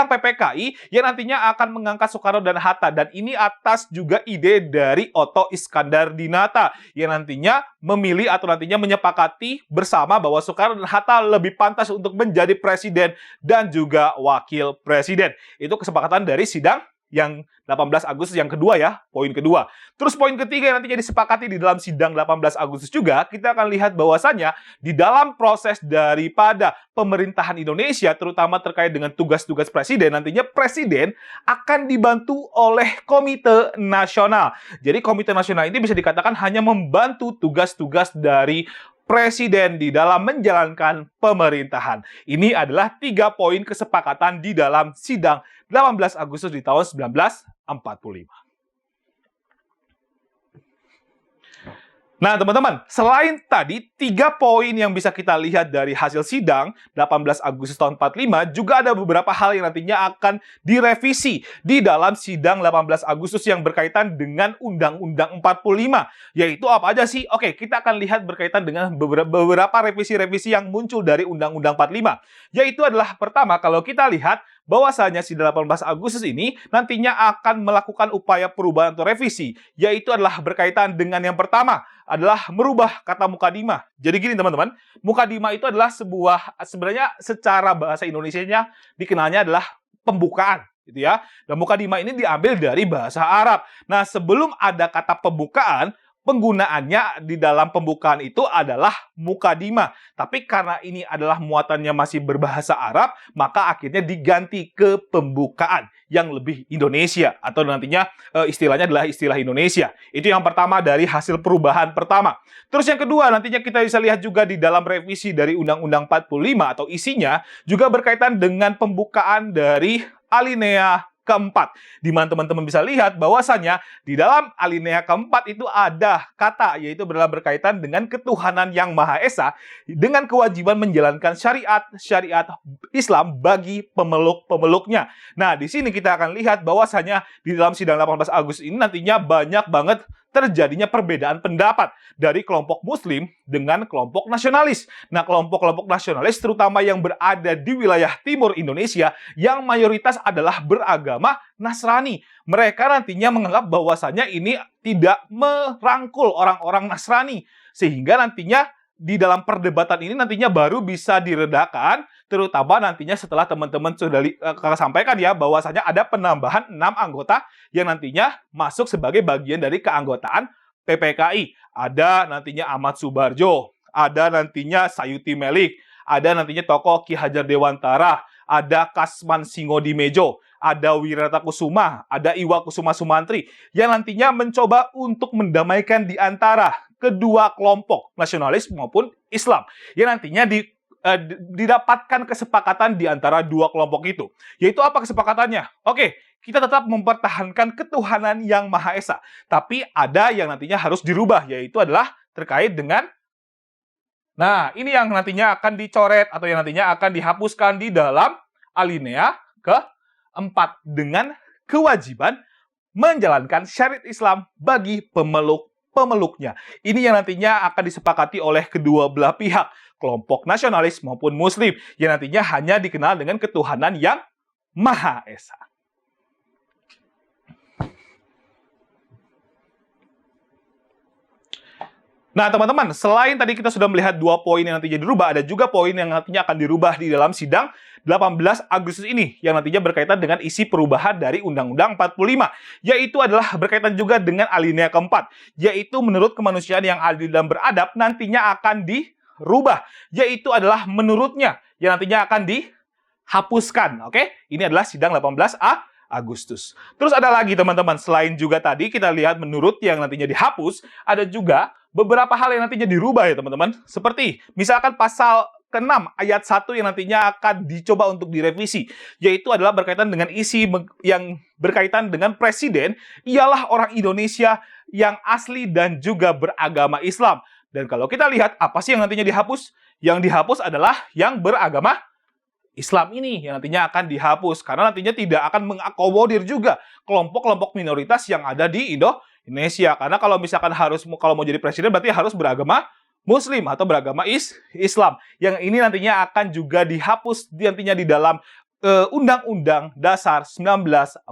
B: PPKI yang nantinya akan mengangkat Soekarno dan Hatta, dan ini atas juga ide dari Otto Iskandar-Dinata yang nantinya memilih atau nantinya menyepakati bersama bahwa Soekarno dan Hatta lebih pantas untuk menjadi presiden dan juga wakil presiden. Itu kesepakatan dari sidang yang 18 Agustus yang kedua ya, poin kedua. Terus poin ketiga yang nantinya disepakati di dalam sidang 18 Agustus juga, kita akan lihat bahwasannya di dalam proses daripada pemerintahan Indonesia, terutama terkait dengan tugas-tugas presiden, nantinya presiden akan dibantu oleh Komite Nasional. Jadi Komite Nasional ini bisa dikatakan hanya membantu tugas-tugas dari presiden di dalam menjalankan pemerintahan. Ini adalah 3 poin kesepakatan di dalam sidang 18 Agustus di tahun 1945. Nah, teman-teman, selain tadi 3 poin yang bisa kita lihat dari hasil sidang 18 Agustus tahun 45, juga ada beberapa hal yang nantinya akan direvisi di dalam sidang 18 Agustus yang berkaitan dengan Undang-Undang 45. Yaitu apa aja sih? Oke, kita akan lihat berkaitan dengan beberapa revisi-revisi yang muncul dari Undang-Undang 45. Yaitu adalah pertama, kalau kita lihat bahwasanya sidang 18 Agustus ini nantinya akan melakukan upaya perubahan atau revisi, yaitu adalah berkaitan dengan yang pertama adalah merubah kata mukadimah. Jadi gini teman-teman, mukadimah itu adalah sebenarnya secara bahasa Indonesianya dikenalnya adalah pembukaan, gitu ya. Dan mukadimah ini diambil dari bahasa Arab. Nah, sebelum ada kata pembukaan, penggunaannya di dalam pembukaan itu adalah mukadimah. Tapi karena ini adalah muatannya masih berbahasa Arab, maka akhirnya diganti ke pembukaan yang lebih Indonesia, atau nantinya istilahnya adalah istilah Indonesia. Itu yang pertama dari hasil perubahan pertama. Terus yang kedua, nantinya kita bisa lihat juga di dalam revisi dari Undang-Undang 45 atau isinya juga berkaitan dengan pembukaan dari alinea keempat, di mana teman-teman bisa lihat bahwasannya di dalam alinea keempat itu ada kata, yaitu adalah berkaitan dengan ketuhanan yang Maha Esa dengan kewajiban menjalankan syariat Islam bagi pemeluk-pemeluknya. Nah, di sini kita akan lihat bahwasannya di dalam sidang 18 Agustus ini nantinya banyak banget terjadinya perbedaan pendapat dari kelompok Muslim dengan kelompok nasionalis. Nah, kelompok-kelompok nasionalis terutama yang berada di wilayah timur Indonesia yang mayoritas adalah beragama Nasrani. Mereka nantinya menganggap bahwasannya ini tidak merangkul orang-orang Nasrani, sehingga nantinya di dalam perdebatan ini nantinya baru bisa diredakan, terutama nantinya setelah teman-teman sudah sampaikan ya bahwasanya ada penambahan 6 anggota yang nantinya masuk sebagai bagian dari keanggotaan PPKI. Ada nantinya Ahmad Subarjo, ada nantinya Sayuti Melik, ada nantinya tokoh Ki Hajar Dewantara, ada Kasman Singodimejo, ada Wirata Kusuma, ada Iwa Kusuma Sumantri yang nantinya mencoba untuk mendamaikan di antara kedua kelompok nasionalis maupun Islam yang nantinya didapatkan kesepakatan di antara dua kelompok itu. Yaitu apa kesepakatannya? Oke, kita tetap mempertahankan ketuhanan yang Maha Esa, tapi ada yang nantinya harus dirubah, yaitu adalah terkait dengan, nah, ini yang nantinya akan dicoret atau yang nantinya akan dihapuskan di dalam alinea keempat dengan kewajiban menjalankan syariat Islam bagi pemeluknya. Ini yang nantinya akan disepakati oleh kedua belah pihak, kelompok nasionalis maupun Muslim, yang nantinya hanya dikenal dengan ketuhanan yang Maha Esa. Nah, teman-teman, selain tadi kita sudah melihat 2 poin yang nantinya dirubah, ada juga poin yang nantinya akan dirubah di dalam sidang 18 Agustus ini, yang nantinya berkaitan dengan isi perubahan dari Undang-Undang 45, yaitu adalah berkaitan juga dengan alinea keempat, yaitu menurut kemanusiaan yang adil dan beradab nantinya akan dirubah, yaitu adalah menurutnya, yang nantinya akan dihapuskan. Oke, ini adalah sidang 18 Agustus. Terus ada lagi teman-teman, selain juga tadi kita lihat menurut yang nantinya dihapus, ada juga beberapa hal yang nantinya dirubah ya teman-teman. Seperti misalkan pasal ke-6 ayat 1 yang nantinya akan dicoba untuk direvisi, yaitu adalah berkaitan dengan isi yang berkaitan dengan presiden ialah orang Indonesia yang asli dan juga beragama Islam. Dan kalau kita lihat apa sih yang nantinya dihapus? Yang dihapus adalah yang beragama Islam ini yang nantinya akan dihapus, karena nantinya tidak akan mengakomodir juga kelompok-kelompok minoritas yang ada di Indonesia. Karena kalau misalkan kalau mau jadi presiden berarti harus beragama Muslim atau beragama Islam. Yang ini nantinya akan juga dihapus nantinya di dalam Undang-Undang Dasar 1945.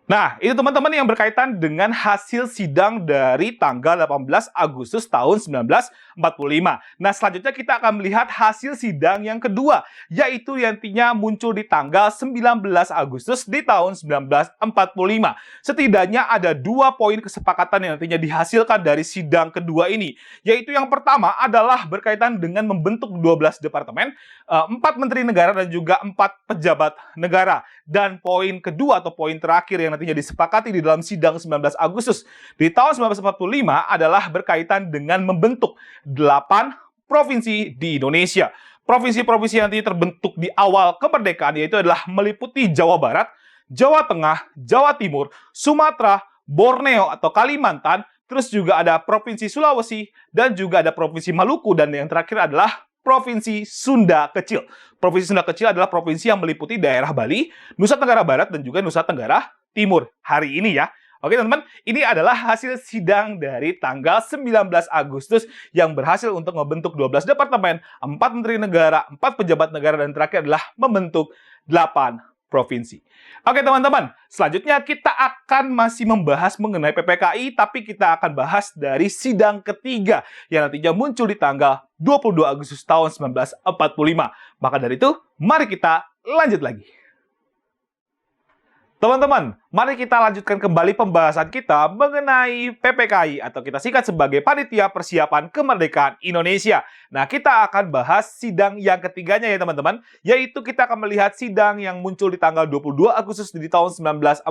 B: Nah, itu teman-teman yang berkaitan dengan hasil sidang dari tanggal 18 Agustus tahun 1945. Nah, selanjutnya kita akan melihat hasil sidang yang kedua, yaitu yang nantinya muncul di tanggal 19 Agustus di tahun 1945. Setidaknya ada 2 poin kesepakatan yang nantinya dihasilkan dari sidang kedua ini, yaitu yang pertama adalah berkaitan dengan membentuk 12 departemen, 4 menteri negara dan juga 4 pejabat negara. Dan poin kedua atau poin terakhir yang nantinya disepakati di dalam sidang 19 Agustus di tahun 1945 adalah berkaitan dengan membentuk 8 provinsi di Indonesia. Provinsi-provinsi yang nanti terbentuk di awal kemerdekaan yaitu adalah meliputi Jawa Barat, Jawa Tengah, Jawa Timur, Sumatera, Borneo atau Kalimantan, terus juga ada Provinsi Sulawesi dan juga ada Provinsi Maluku, dan yang terakhir adalah Provinsi Sunda Kecil. Provinsi Sunda Kecil adalah provinsi yang meliputi daerah Bali, Nusa Tenggara Barat, dan juga Nusa Tenggara Timur hari ini ya. Oke teman-teman, ini adalah hasil sidang dari tanggal 19 Agustus yang berhasil untuk membentuk 12 departemen, 4 menteri negara, 4 pejabat negara, dan terakhir adalah membentuk 8 provinsi. Oke teman-teman, selanjutnya kita akan masih membahas mengenai PPKI, tapi kita akan bahas dari sidang ketiga yang nantinya muncul di tanggal 22 Agustus tahun 1945. Maka dari itu, mari kita lanjut lagi. Teman-teman, mari kita lanjutkan kembali pembahasan kita mengenai PPKI atau kita singkat sebagai Panitia Persiapan Kemerdekaan Indonesia. Nah, kita akan bahas sidang yang ketiganya ya teman-teman, yaitu kita akan melihat sidang yang muncul di tanggal 22 Agustus di tahun 1945.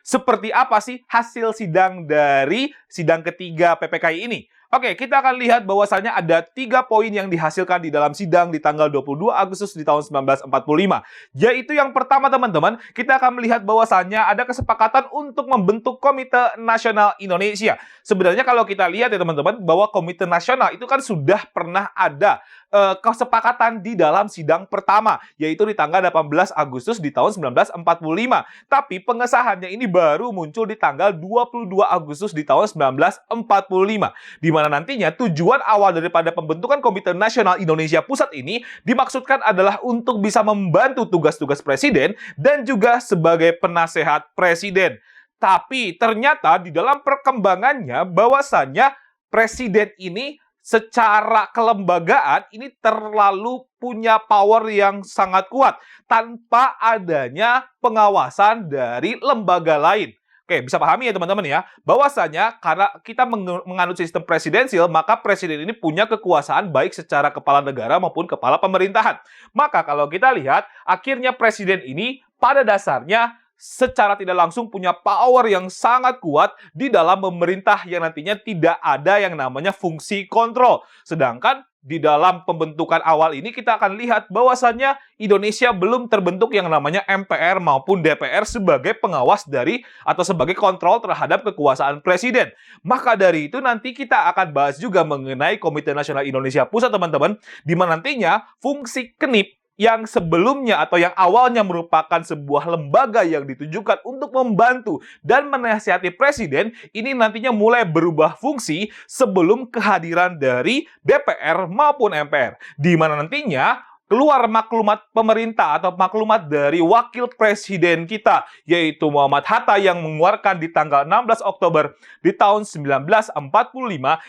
B: Seperti apa sih hasil sidang dari sidang ketiga PPKI ini? Oke, kita akan lihat bahwasannya ada 3 poin yang dihasilkan di dalam sidang di tanggal 22 Agustus di tahun 1945. Yaitu yang pertama teman-teman, kita akan melihat bahwasannya ada kesepakatan untuk membentuk Komite Nasional Indonesia. Sebenarnya kalau kita lihat ya teman-teman, bahwa Komite Nasional itu kan sudah pernah ada kesepakatan di dalam sidang pertama, yaitu di tanggal 18 Agustus di tahun 1945. Tapi pengesahannya ini baru muncul di tanggal 22 Agustus di tahun 1945. Di mana nantinya tujuan awal daripada pembentukan Komite Nasional Indonesia Pusat ini dimaksudkan adalah untuk bisa membantu tugas-tugas presiden dan juga sebagai penasehat presiden. Tapi ternyata di dalam perkembangannya bahwasannya presiden ini secara kelembagaan ini terlalu punya power yang sangat kuat tanpa adanya pengawasan dari lembaga lain. Oke, bisa pahami ya teman-teman ya, bahwasanya karena kita menganut sistem presidensil, maka presiden ini punya kekuasaan baik secara kepala negara maupun kepala pemerintahan. Maka kalau kita lihat, akhirnya presiden ini pada dasarnya secara tidak langsung punya power yang sangat kuat di dalam pemerintah yang nantinya tidak ada yang namanya fungsi kontrol. Sedangkan di dalam pembentukan awal ini kita akan lihat bahwasannya Indonesia belum terbentuk yang namanya MPR maupun DPR sebagai pengawas dari atau sebagai kontrol terhadap kekuasaan presiden. Maka dari itu nanti kita akan bahas juga mengenai Komite Nasional Indonesia Pusat teman-teman, di mana nantinya fungsi KNIP yang sebelumnya atau yang awalnya merupakan sebuah lembaga yang ditujukan untuk membantu dan menasihati presiden, ini nantinya mulai berubah fungsi sebelum kehadiran dari DPR maupun MPR, di mana nantinya keluar maklumat pemerintah atau maklumat dari wakil presiden kita, yaitu Muhammad Hatta yang mengeluarkan di tanggal 16 Oktober di tahun 1945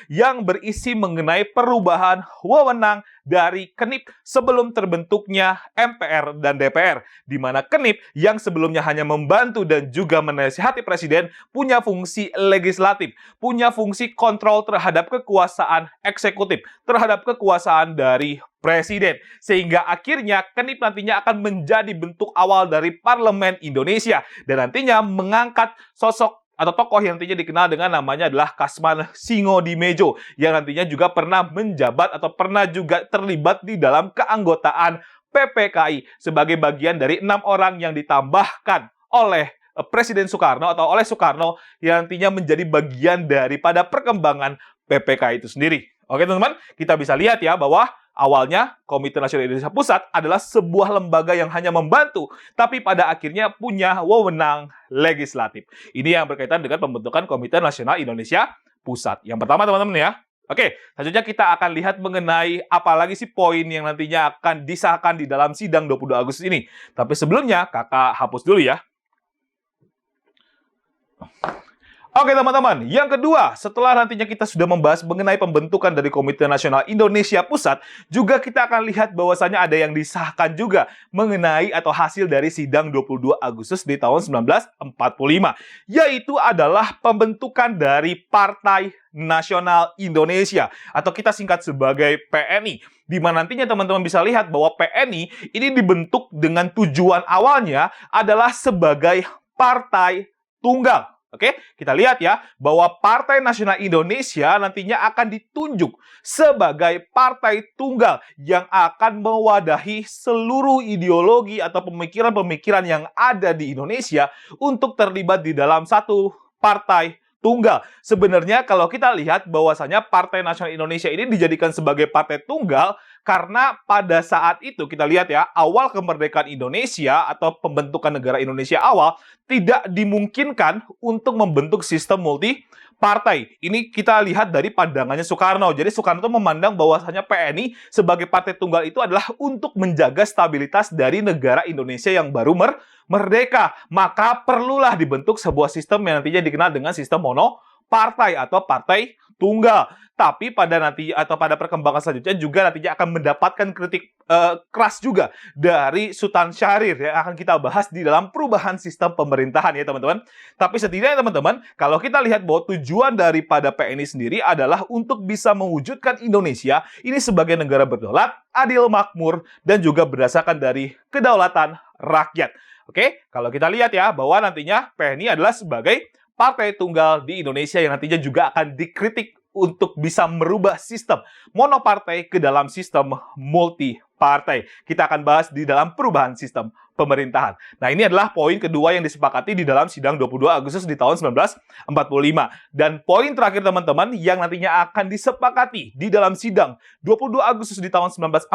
B: yang berisi mengenai perubahan wewenang dari KNIP sebelum terbentuknya MPR dan DPR, di mana KNIP yang sebelumnya hanya membantu dan juga menasihati presiden punya fungsi legislatif, punya fungsi kontrol terhadap kekuasaan eksekutif, terhadap kekuasaan dari presiden, sehingga akhirnya KNIP nantinya akan menjadi bentuk awal dari Parlemen Indonesia dan nantinya mengangkat sosok atau tokoh yang nantinya dikenal dengan namanya adalah Kasman Singodimedjo yang nantinya juga pernah menjabat atau pernah juga terlibat di dalam keanggotaan PPKI sebagai bagian dari 6 orang yang ditambahkan oleh Presiden Soekarno atau oleh Soekarno yang nantinya menjadi bagian daripada perkembangan PPKI itu sendiri. Oke teman-teman, kita bisa lihat ya bahwa awalnya Komite Nasional Indonesia Pusat adalah sebuah lembaga yang hanya membantu, tapi pada akhirnya punya wewenang legislatif. Ini yang berkaitan dengan pembentukan Komite Nasional Indonesia Pusat. Yang pertama teman-teman ya. Oke, selanjutnya kita akan lihat mengenai apalagi sih poin yang nantinya akan disahkan di dalam sidang 22 Agustus ini. Tapi sebelumnya, kakak hapus dulu ya. Oke teman-teman, yang kedua, setelah nantinya kita sudah membahas mengenai pembentukan dari Komite Nasional Indonesia Pusat, juga kita akan lihat bahwasannya ada yang disahkan juga mengenai atau hasil dari sidang 22 Agustus di tahun 1945, yaitu adalah pembentukan dari Partai Nasional Indonesia, atau kita singkat sebagai PNI, di mana nantinya teman-teman bisa lihat bahwa PNI ini dibentuk dengan tujuan awalnya adalah sebagai partai tunggal. Oke, kita lihat ya bahwa Partai Nasional Indonesia nantinya akan ditunjuk sebagai partai tunggal yang akan mewadahi seluruh ideologi atau pemikiran-pemikiran yang ada di Indonesia untuk terlibat di dalam satu partai tunggal. Sebenarnya kalau kita lihat bahwasanya Partai Nasional Indonesia ini dijadikan sebagai partai tunggal karena pada saat itu kita lihat ya, awal kemerdekaan Indonesia atau pembentukan negara Indonesia awal tidak dimungkinkan untuk membentuk sistem multi partai. Ini kita lihat dari pandangannya Soekarno. Jadi Soekarno itu memandang bahwasanya PNI sebagai partai tunggal itu adalah untuk menjaga stabilitas dari negara Indonesia yang baru merdeka. Maka perlulah dibentuk sebuah sistem yang nantinya dikenal dengan sistem monopartai atau partai tunggal. Tapi pada perkembangan selanjutnya juga nantinya akan mendapatkan kritik keras juga dari Sultan Syahrir yang akan kita bahas di dalam perubahan sistem pemerintahan ya teman-teman. Tapi setidaknya teman-teman, kalau kita lihat bahwa tujuan daripada PNI sendiri adalah untuk bisa mewujudkan Indonesia ini sebagai negara berdaulat, adil, makmur, dan juga berdasarkan dari kedaulatan rakyat. Oke, kalau kita lihat ya bahwa nantinya PNI adalah sebagai partai tunggal di Indonesia yang nantinya juga akan dikritik untuk bisa merubah sistem monopartai ke dalam sistem multi partai. Kita akan bahas di dalam perubahan sistem pemerintahan. Nah, ini adalah poin kedua yang disepakati di dalam sidang 22 Agustus di tahun 1945. Dan poin terakhir teman-teman yang nantinya akan disepakati di dalam sidang 22 Agustus di tahun 1945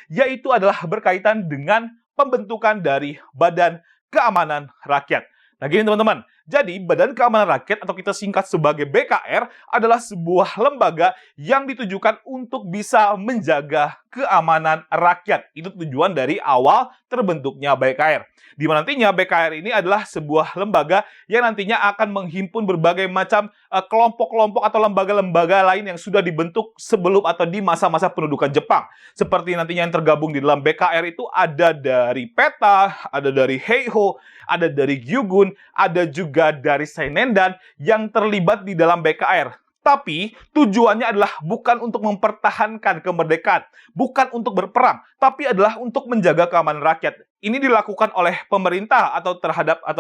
B: yaitu adalah berkaitan dengan pembentukan dari Badan Keamanan Rakyat. Nah, gini teman-teman, jadi Badan Keamanan Rakyat atau kita singkat sebagai BKR adalah sebuah lembaga yang ditujukan untuk bisa menjaga keamanan rakyat. Itu tujuan dari awal terbentuknya BKR. Di mana nantinya BKR ini adalah sebuah lembaga yang nantinya akan menghimpun berbagai macam kelompok-kelompok atau lembaga-lembaga lain yang sudah dibentuk sebelum atau di masa-masa pendudukan Jepang. Seperti nantinya yang tergabung di dalam BKR itu ada dari PETA, ada dari Heiho, ada dari Gyugun, ada juga dari Sainendan yang terlibat di dalam BKR. Tapi tujuannya adalah bukan untuk mempertahankan kemerdekaan, bukan untuk berperang, tapi adalah untuk menjaga keamanan rakyat. Ini dilakukan oleh pemerintah atau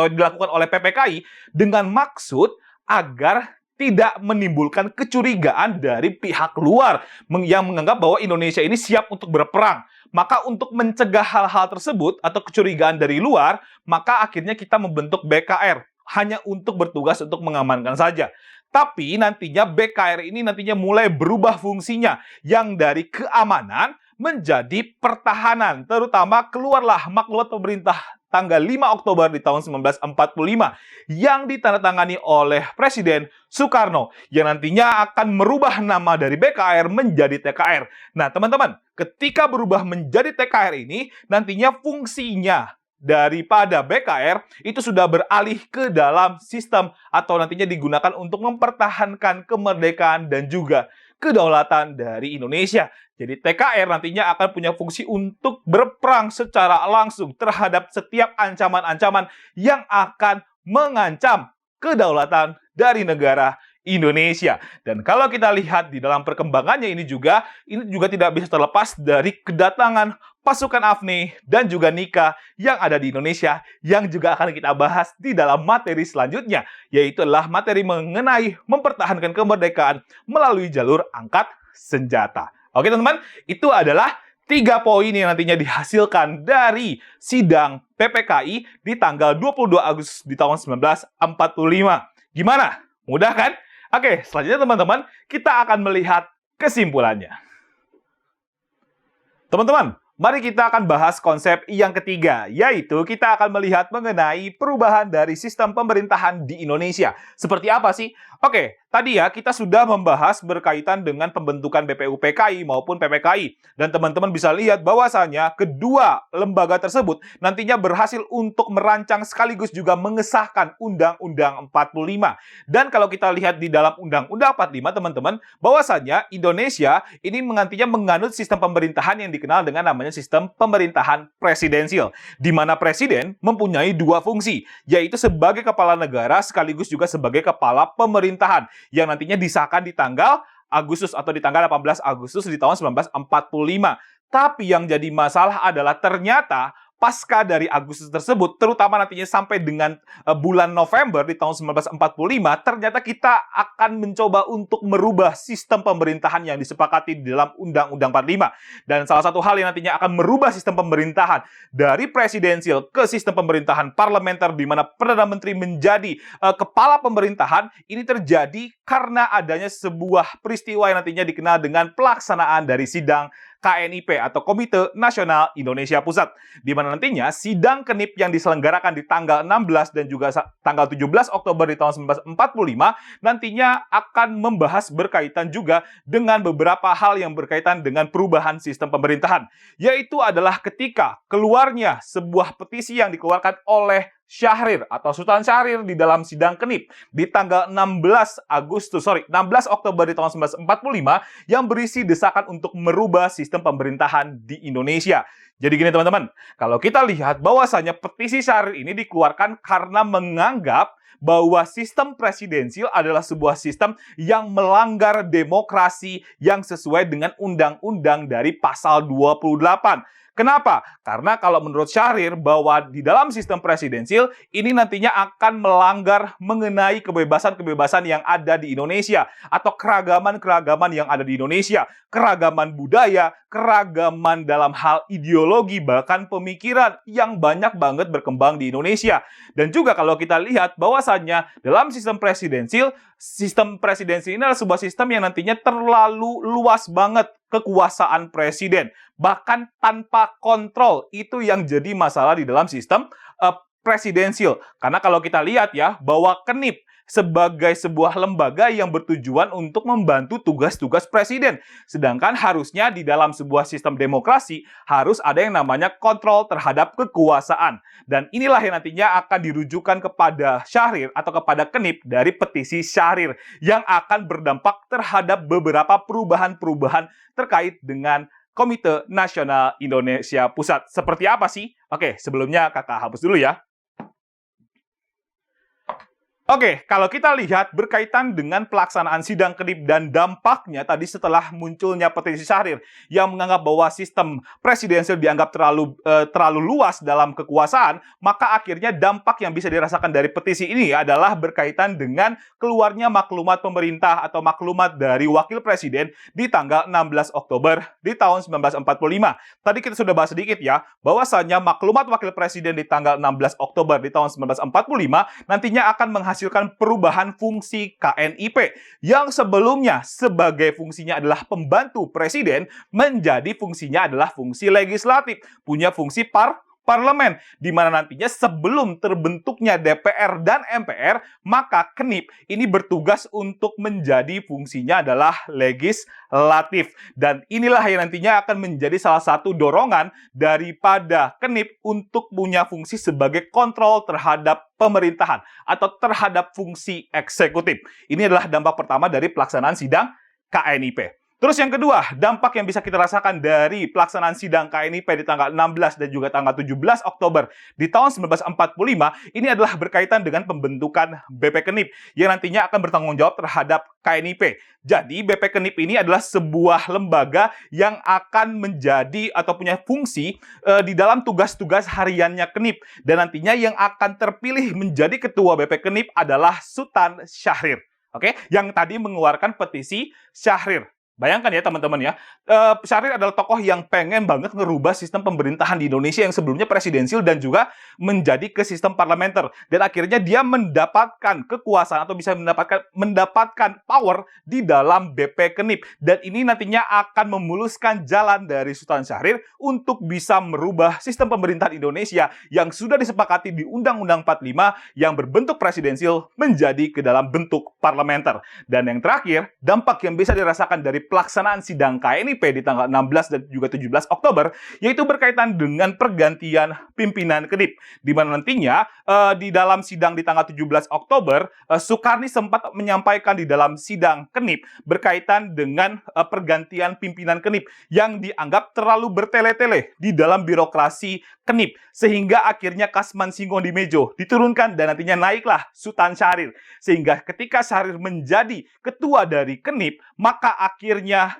B: dilakukan oleh PPKI dengan maksud agar tidak menimbulkan kecurigaan dari pihak luar yang menganggap bahwa Indonesia ini siap untuk berperang. Maka untuk mencegah hal-hal tersebut atau kecurigaan dari luar, maka akhirnya kita membentuk BKR hanya untuk bertugas untuk mengamankan saja. Tapi nantinya BKR ini nantinya mulai berubah fungsinya yang dari keamanan menjadi pertahanan. Terutama keluarlah maklumat pemerintah tanggal 5 Oktober di tahun 1945 yang ditandatangani oleh Presiden Soekarno yang nantinya akan merubah nama dari BKR menjadi TKR. Nah, teman-teman, ketika berubah menjadi TKR ini nantinya fungsinya daripada BKR itu sudah beralih ke dalam sistem atau nantinya digunakan untuk mempertahankan kemerdekaan dan juga kedaulatan dari Indonesia. Jadi TKR nantinya akan punya fungsi untuk berperang secara langsung terhadap setiap ancaman-ancaman yang akan mengancam kedaulatan dari negara Indonesia. Dan kalau kita lihat di dalam perkembangannya ini juga tidak bisa terlepas dari kedatangan pasukan AFNI dan juga NIKA yang ada di Indonesia yang juga akan kita bahas di dalam materi selanjutnya, yaitu adalah materi mengenai mempertahankan kemerdekaan melalui jalur angkat senjata. Oke teman-teman, itu adalah 3 poin yang nantinya dihasilkan dari sidang PPKI di tanggal 22 Agustus di tahun 1945. Gimana? Mudah kan? Oke, selanjutnya teman-teman, kita akan melihat kesimpulannya. Teman-teman, mari kita akan bahas konsep yang ketiga, yaitu kita akan melihat mengenai perubahan dari sistem pemerintahan di Indonesia. Seperti apa sih? Oke, tadi ya kita sudah membahas berkaitan dengan pembentukan BPUPKI maupun PPKI. Dan teman-teman bisa lihat bahwasanya kedua lembaga tersebut nantinya berhasil untuk merancang sekaligus juga mengesahkan Undang-Undang 45. Dan kalau kita lihat di dalam Undang-Undang 45, teman-teman, bahwasanya Indonesia ini nantinya menganut sistem pemerintahan yang dikenal dengan namanya sistem pemerintahan presidensial. Di mana presiden mempunyai 2 fungsi, yaitu sebagai kepala negara sekaligus juga sebagai kepala pemerintahan yang nantinya disahkan di tanggal Agustus atau di tanggal 18 Agustus di tahun 1945. Tapi yang jadi masalah adalah ternyata pasca dari Agustus tersebut, terutama nantinya sampai dengan bulan November di tahun 1945, ternyata kita akan mencoba untuk merubah sistem pemerintahan yang disepakati di dalam Undang-Undang 45. Dan salah satu hal yang nantinya akan merubah sistem pemerintahan dari presidensial ke sistem pemerintahan parlementer, di mana Perdana Menteri menjadi kepala pemerintahan, ini terjadi karena adanya sebuah peristiwa yang nantinya dikenal dengan pelaksanaan dari sidang KNIP atau Komite Nasional Indonesia Pusat, di mana nantinya sidang KNIP yang diselenggarakan di tanggal 16 dan juga tanggal 17 Oktober di tahun 1945 nantinya akan membahas berkaitan juga dengan beberapa hal yang berkaitan dengan perubahan sistem pemerintahan, yaitu adalah ketika keluarnya sebuah petisi yang dikeluarkan oleh Syahrir atau Sultan Syahrir di dalam sidang Kenip di tanggal 16 Oktober di tahun 1945 yang berisi desakan untuk merubah sistem pemerintahan di Indonesia. Jadi gini teman-teman, kalau kita lihat bahwasanya petisi Syahrir ini dikeluarkan karena menganggap bahwa sistem presidensil adalah sebuah sistem yang melanggar demokrasi yang sesuai dengan undang-undang dari pasal 28. Kenapa? Karena kalau menurut Syahrir bahwa di dalam sistem presidensil ini nantinya akan melanggar mengenai kebebasan-kebebasan yang ada di Indonesia atau keragaman-keragaman yang ada di Indonesia, keragaman budaya, keragaman dalam hal ideologi, bahkan pemikiran yang banyak banget berkembang di Indonesia. Dan juga kalau kita lihat bahwasannya dalam sistem presidensil ini adalah sebuah sistem yang nantinya terlalu luas banget kekuasaan presiden, bahkan tanpa kontrol. Itu yang jadi masalah di dalam sistem presidensil. Karena kalau kita lihat ya, bahwa Kenip sebagai sebuah lembaga yang bertujuan untuk membantu tugas-tugas presiden. Sedangkan harusnya di dalam sebuah sistem demokrasi harus ada yang namanya kontrol terhadap kekuasaan. Dan inilah yang nantinya akan dirujukan kepada Syahrir atau kepada Kenip dari petisi Syahrir yang akan berdampak terhadap beberapa perubahan-perubahan terkait dengan Komite Nasional Indonesia Pusat. Seperti apa sih? Oke, sebelumnya kakak hapus dulu ya. Oke, kalau kita lihat berkaitan dengan pelaksanaan sidang Kenip dan dampaknya tadi setelah munculnya petisi Syahrir yang menganggap bahwa sistem presidensial dianggap terlalu luas dalam kekuasaan, maka akhirnya dampak yang bisa dirasakan dari petisi ini adalah berkaitan dengan keluarnya maklumat pemerintah atau maklumat dari wakil presiden di tanggal 16 Oktober di tahun 1945. Tadi kita sudah bahas sedikit ya, bahwasannya maklumat wakil presiden di tanggal 16 Oktober di tahun 1945 nantinya akan menghasilkan perubahan fungsi KNIP yang sebelumnya sebagai fungsinya adalah pembantu presiden menjadi fungsinya adalah fungsi legislatif, punya fungsi parlemen, di mana nantinya sebelum terbentuknya DPR dan MPR, maka Kenip ini bertugas untuk menjadi fungsinya adalah legislatif. Dan inilah yang nantinya akan menjadi salah satu dorongan daripada Kenip untuk punya fungsi sebagai kontrol terhadap pemerintahan atau terhadap fungsi eksekutif. Ini adalah dampak pertama dari pelaksanaan sidang KNIP. Terus yang kedua, dampak yang bisa kita rasakan dari pelaksanaan sidang KNIP di tanggal 16 dan juga tanggal 17 Oktober di tahun 1945, ini adalah berkaitan dengan pembentukan BP Kenip yang nantinya akan bertanggung jawab terhadap KNIP. Jadi BP Kenip ini adalah sebuah lembaga yang akan menjadi atau punya fungsi di dalam tugas-tugas hariannya Kenip. Dan nantinya yang akan terpilih menjadi ketua BP Kenip adalah Sultan Syahrir. Oke, yang tadi mengeluarkan petisi Syahrir. Bayangkan ya teman-teman ya, Syahrir adalah tokoh yang pengen banget ngerubah sistem pemerintahan di Indonesia yang sebelumnya presidensil dan juga menjadi ke sistem parlementer. Dan akhirnya dia mendapatkan kekuasaan atau bisa mendapatkan power di dalam BP Kenip. Dan ini nantinya akan memuluskan jalan dari Sultan Syahrir untuk bisa merubah sistem pemerintahan Indonesia yang sudah disepakati di Undang-Undang 45 yang berbentuk presidensil menjadi ke dalam bentuk parlementer. Dan yang terakhir, dampak yang bisa dirasakan dari pelaksanaan sidang KNIP di tanggal 16 dan juga 17 Oktober, yaitu berkaitan dengan pergantian pimpinan Kenip. Di mana nantinya di dalam sidang di tanggal 17 Oktober, Soekarni sempat menyampaikan di dalam sidang Kenip berkaitan dengan pergantian pimpinan Kenip yang dianggap terlalu bertele-tele di dalam birokrasi Kenip. Sehingga akhirnya Kasman Singondimejo diturunkan dan nantinya naiklah Sultan Syahrir. Sehingga ketika Syahrir menjadi ketua dari Kenip, maka akhirnya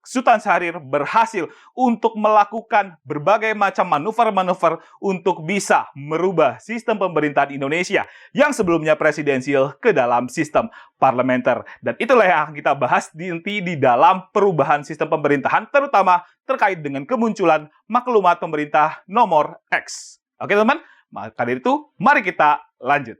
B: Sultan Syahrir berhasil untuk melakukan berbagai macam manuver-manuver untuk bisa merubah sistem pemerintahan Indonesia yang sebelumnya presidensial ke dalam sistem parlementer. Dan itulah yang akan kita bahas nanti di dalam perubahan sistem pemerintahan, terutama terkait dengan kemunculan maklumat pemerintah nomor X. Oke teman-teman, maka dari itu mari kita lanjut.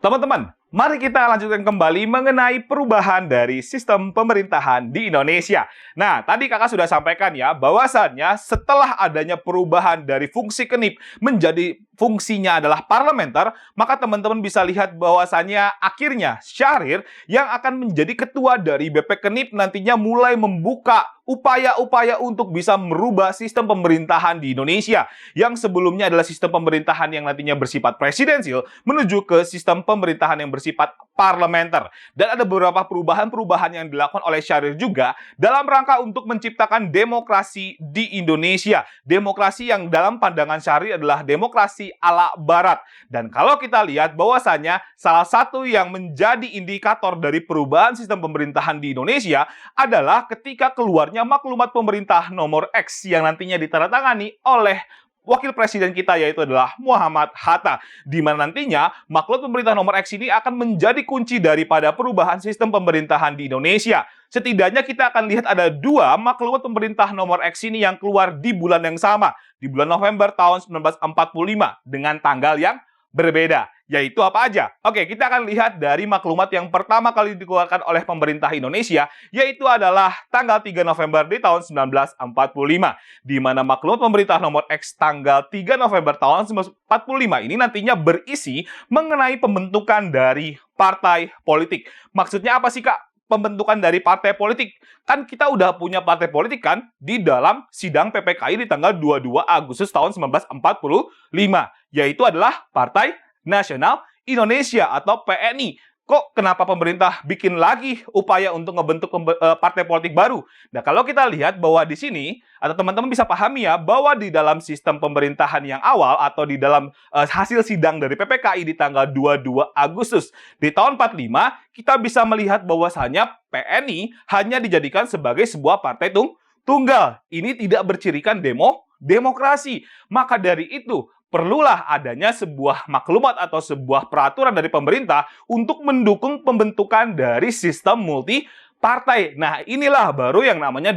B: Teman-teman, mari kita lanjutkan kembali mengenai perubahan dari sistem pemerintahan di Indonesia. Nah, tadi kakak sudah sampaikan ya, bahwasannya setelah adanya perubahan dari fungsi Kenip menjadi fungsinya adalah parlementer, maka teman-teman bisa lihat bahwasannya akhirnya Syahrir yang akan menjadi ketua dari BPKNIP nantinya mulai membuka upaya-upaya untuk bisa merubah sistem pemerintahan di Indonesia yang sebelumnya adalah sistem pemerintahan yang nantinya bersifat presidensial menuju ke sistem pemerintahan yang bersifat parlementer. Dan ada beberapa perubahan-perubahan yang dilakukan oleh Syahrir juga dalam rangka untuk menciptakan demokrasi di Indonesia. Demokrasi yang dalam pandangan Syahrir adalah demokrasi ala barat. Dan kalau kita lihat bahwasannya salah satu yang menjadi indikator dari perubahan sistem pemerintahan di Indonesia adalah ketika keluarnya maklumat pemerintah nomor X yang nantinya ditandatangani oleh wakil presiden kita, yaitu adalah Muhammad Hatta, di mana nantinya maklumat pemerintah nomor X ini akan menjadi kunci daripada perubahan sistem pemerintahan di Indonesia. Setidaknya kita akan lihat ada 2 maklumat pemerintah nomor X ini yang keluar di bulan yang sama, di bulan November tahun 1945 dengan tanggal yang berbeda. Yaitu apa aja? Oke, kita akan lihat dari maklumat yang pertama kali dikeluarkan oleh pemerintah Indonesia, yaitu adalah tanggal 3 November di tahun 1945, di mana maklumat pemerintah nomor X tanggal 3 November tahun 1945 ini nantinya berisi mengenai pembentukan dari partai politik. Maksudnya apa sih, Kak? Pembentukan dari partai politik. Kan kita udah punya partai politik kan di dalam sidang PPKI di tanggal 22 Agustus tahun 1945, yaitu adalah Partai Nasional Indonesia atau PNI. Kok kenapa pemerintah bikin lagi upaya untuk ngebentuk partai politik baru? Nah, kalau kita lihat bahwa di sini, atau teman-teman bisa pahami ya, bahwa di dalam sistem pemerintahan yang awal atau di dalam hasil sidang dari PPKI di tanggal 22 Agustus di tahun 45, kita bisa melihat bahwasannya PNI hanya dijadikan sebagai sebuah partai tunggal. Ini tidak bercirikan demokrasi. Maka dari itu, perlulah adanya sebuah maklumat atau sebuah peraturan dari pemerintah untuk mendukung pembentukan dari sistem multi partai. Nah, inilah baru yang namanya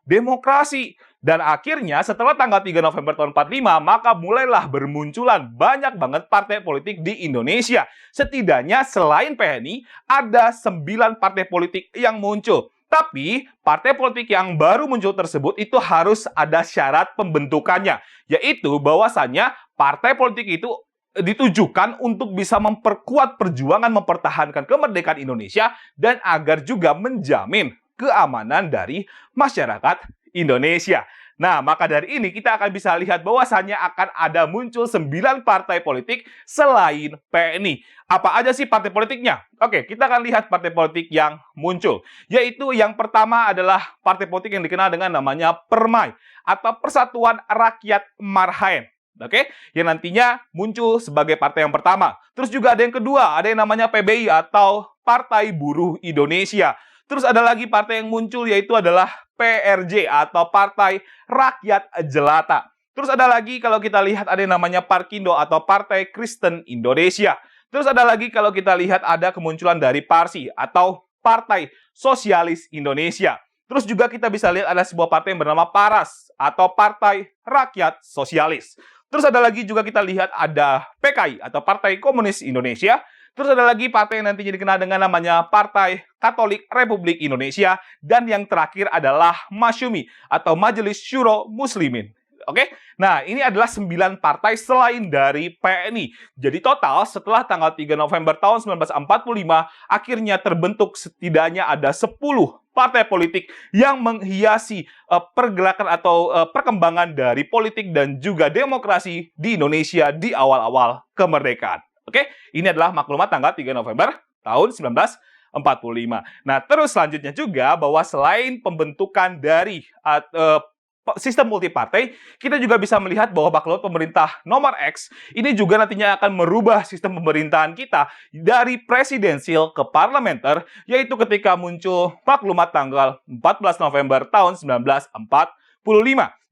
B: demokrasi. Dan akhirnya setelah tanggal 3 November tahun 45, maka mulailah bermunculan banyak banget partai politik di Indonesia. Setidaknya selain PNI, ada 9 partai politik yang muncul. Tapi, partai politik yang baru muncul tersebut itu harus ada syarat pembentukannya, yaitu bahwasannya partai politik itu ditujukan untuk bisa memperkuat perjuangan mempertahankan kemerdekaan Indonesia dan agar juga menjamin keamanan dari masyarakat Indonesia. Nah, maka dari ini kita akan bisa lihat bahwasannya akan ada muncul 9 partai politik selain PNI. Apa aja sih partai politiknya? Oke, kita akan lihat partai politik yang muncul. Yaitu yang pertama adalah partai politik yang dikenal dengan namanya PERMAI atau Persatuan Rakyat Marhaen. Oke, yang nantinya muncul sebagai partai yang pertama. Terus juga ada yang kedua, ada yang namanya PBI atau Partai Buruh Indonesia. Terus ada lagi partai yang muncul yaitu adalah PRJ atau Partai Rakyat Jelata. Terus ada lagi kalau kita lihat ada yang namanya Parkindo atau Partai Kristen Indonesia. Terus ada lagi kalau kita lihat ada kemunculan dari PARSI atau Partai Sosialis Indonesia. Terus juga kita bisa lihat ada sebuah partai yang bernama PARAS atau Partai Rakyat Sosialis. Terus ada lagi juga kita lihat ada PKI atau Partai Komunis Indonesia. Terus ada lagi partai yang nantinya dikenal dengan namanya Partai Katolik Republik Indonesia. Dan yang terakhir adalah Masyumi atau Majelis Syuro Muslimin. Oke, nah ini adalah 9 partai selain dari PNI. Jadi total setelah tanggal 3 November tahun 1945, akhirnya terbentuk setidaknya ada 10 partai politik yang menghiasi pergerakan atau perkembangan dari politik dan juga demokrasi di Indonesia di awal-awal kemerdekaan. Oke, ini adalah maklumat tanggal 3 November tahun 1945. Nah, terus selanjutnya juga bahwa selain pembentukan dari sistem multipartai, kita juga bisa melihat bahwa maklumat pemerintah nomor X ini juga nantinya akan merubah sistem pemerintahan kita dari presidensial ke parlementer, yaitu ketika muncul maklumat tanggal 14 November tahun 1945.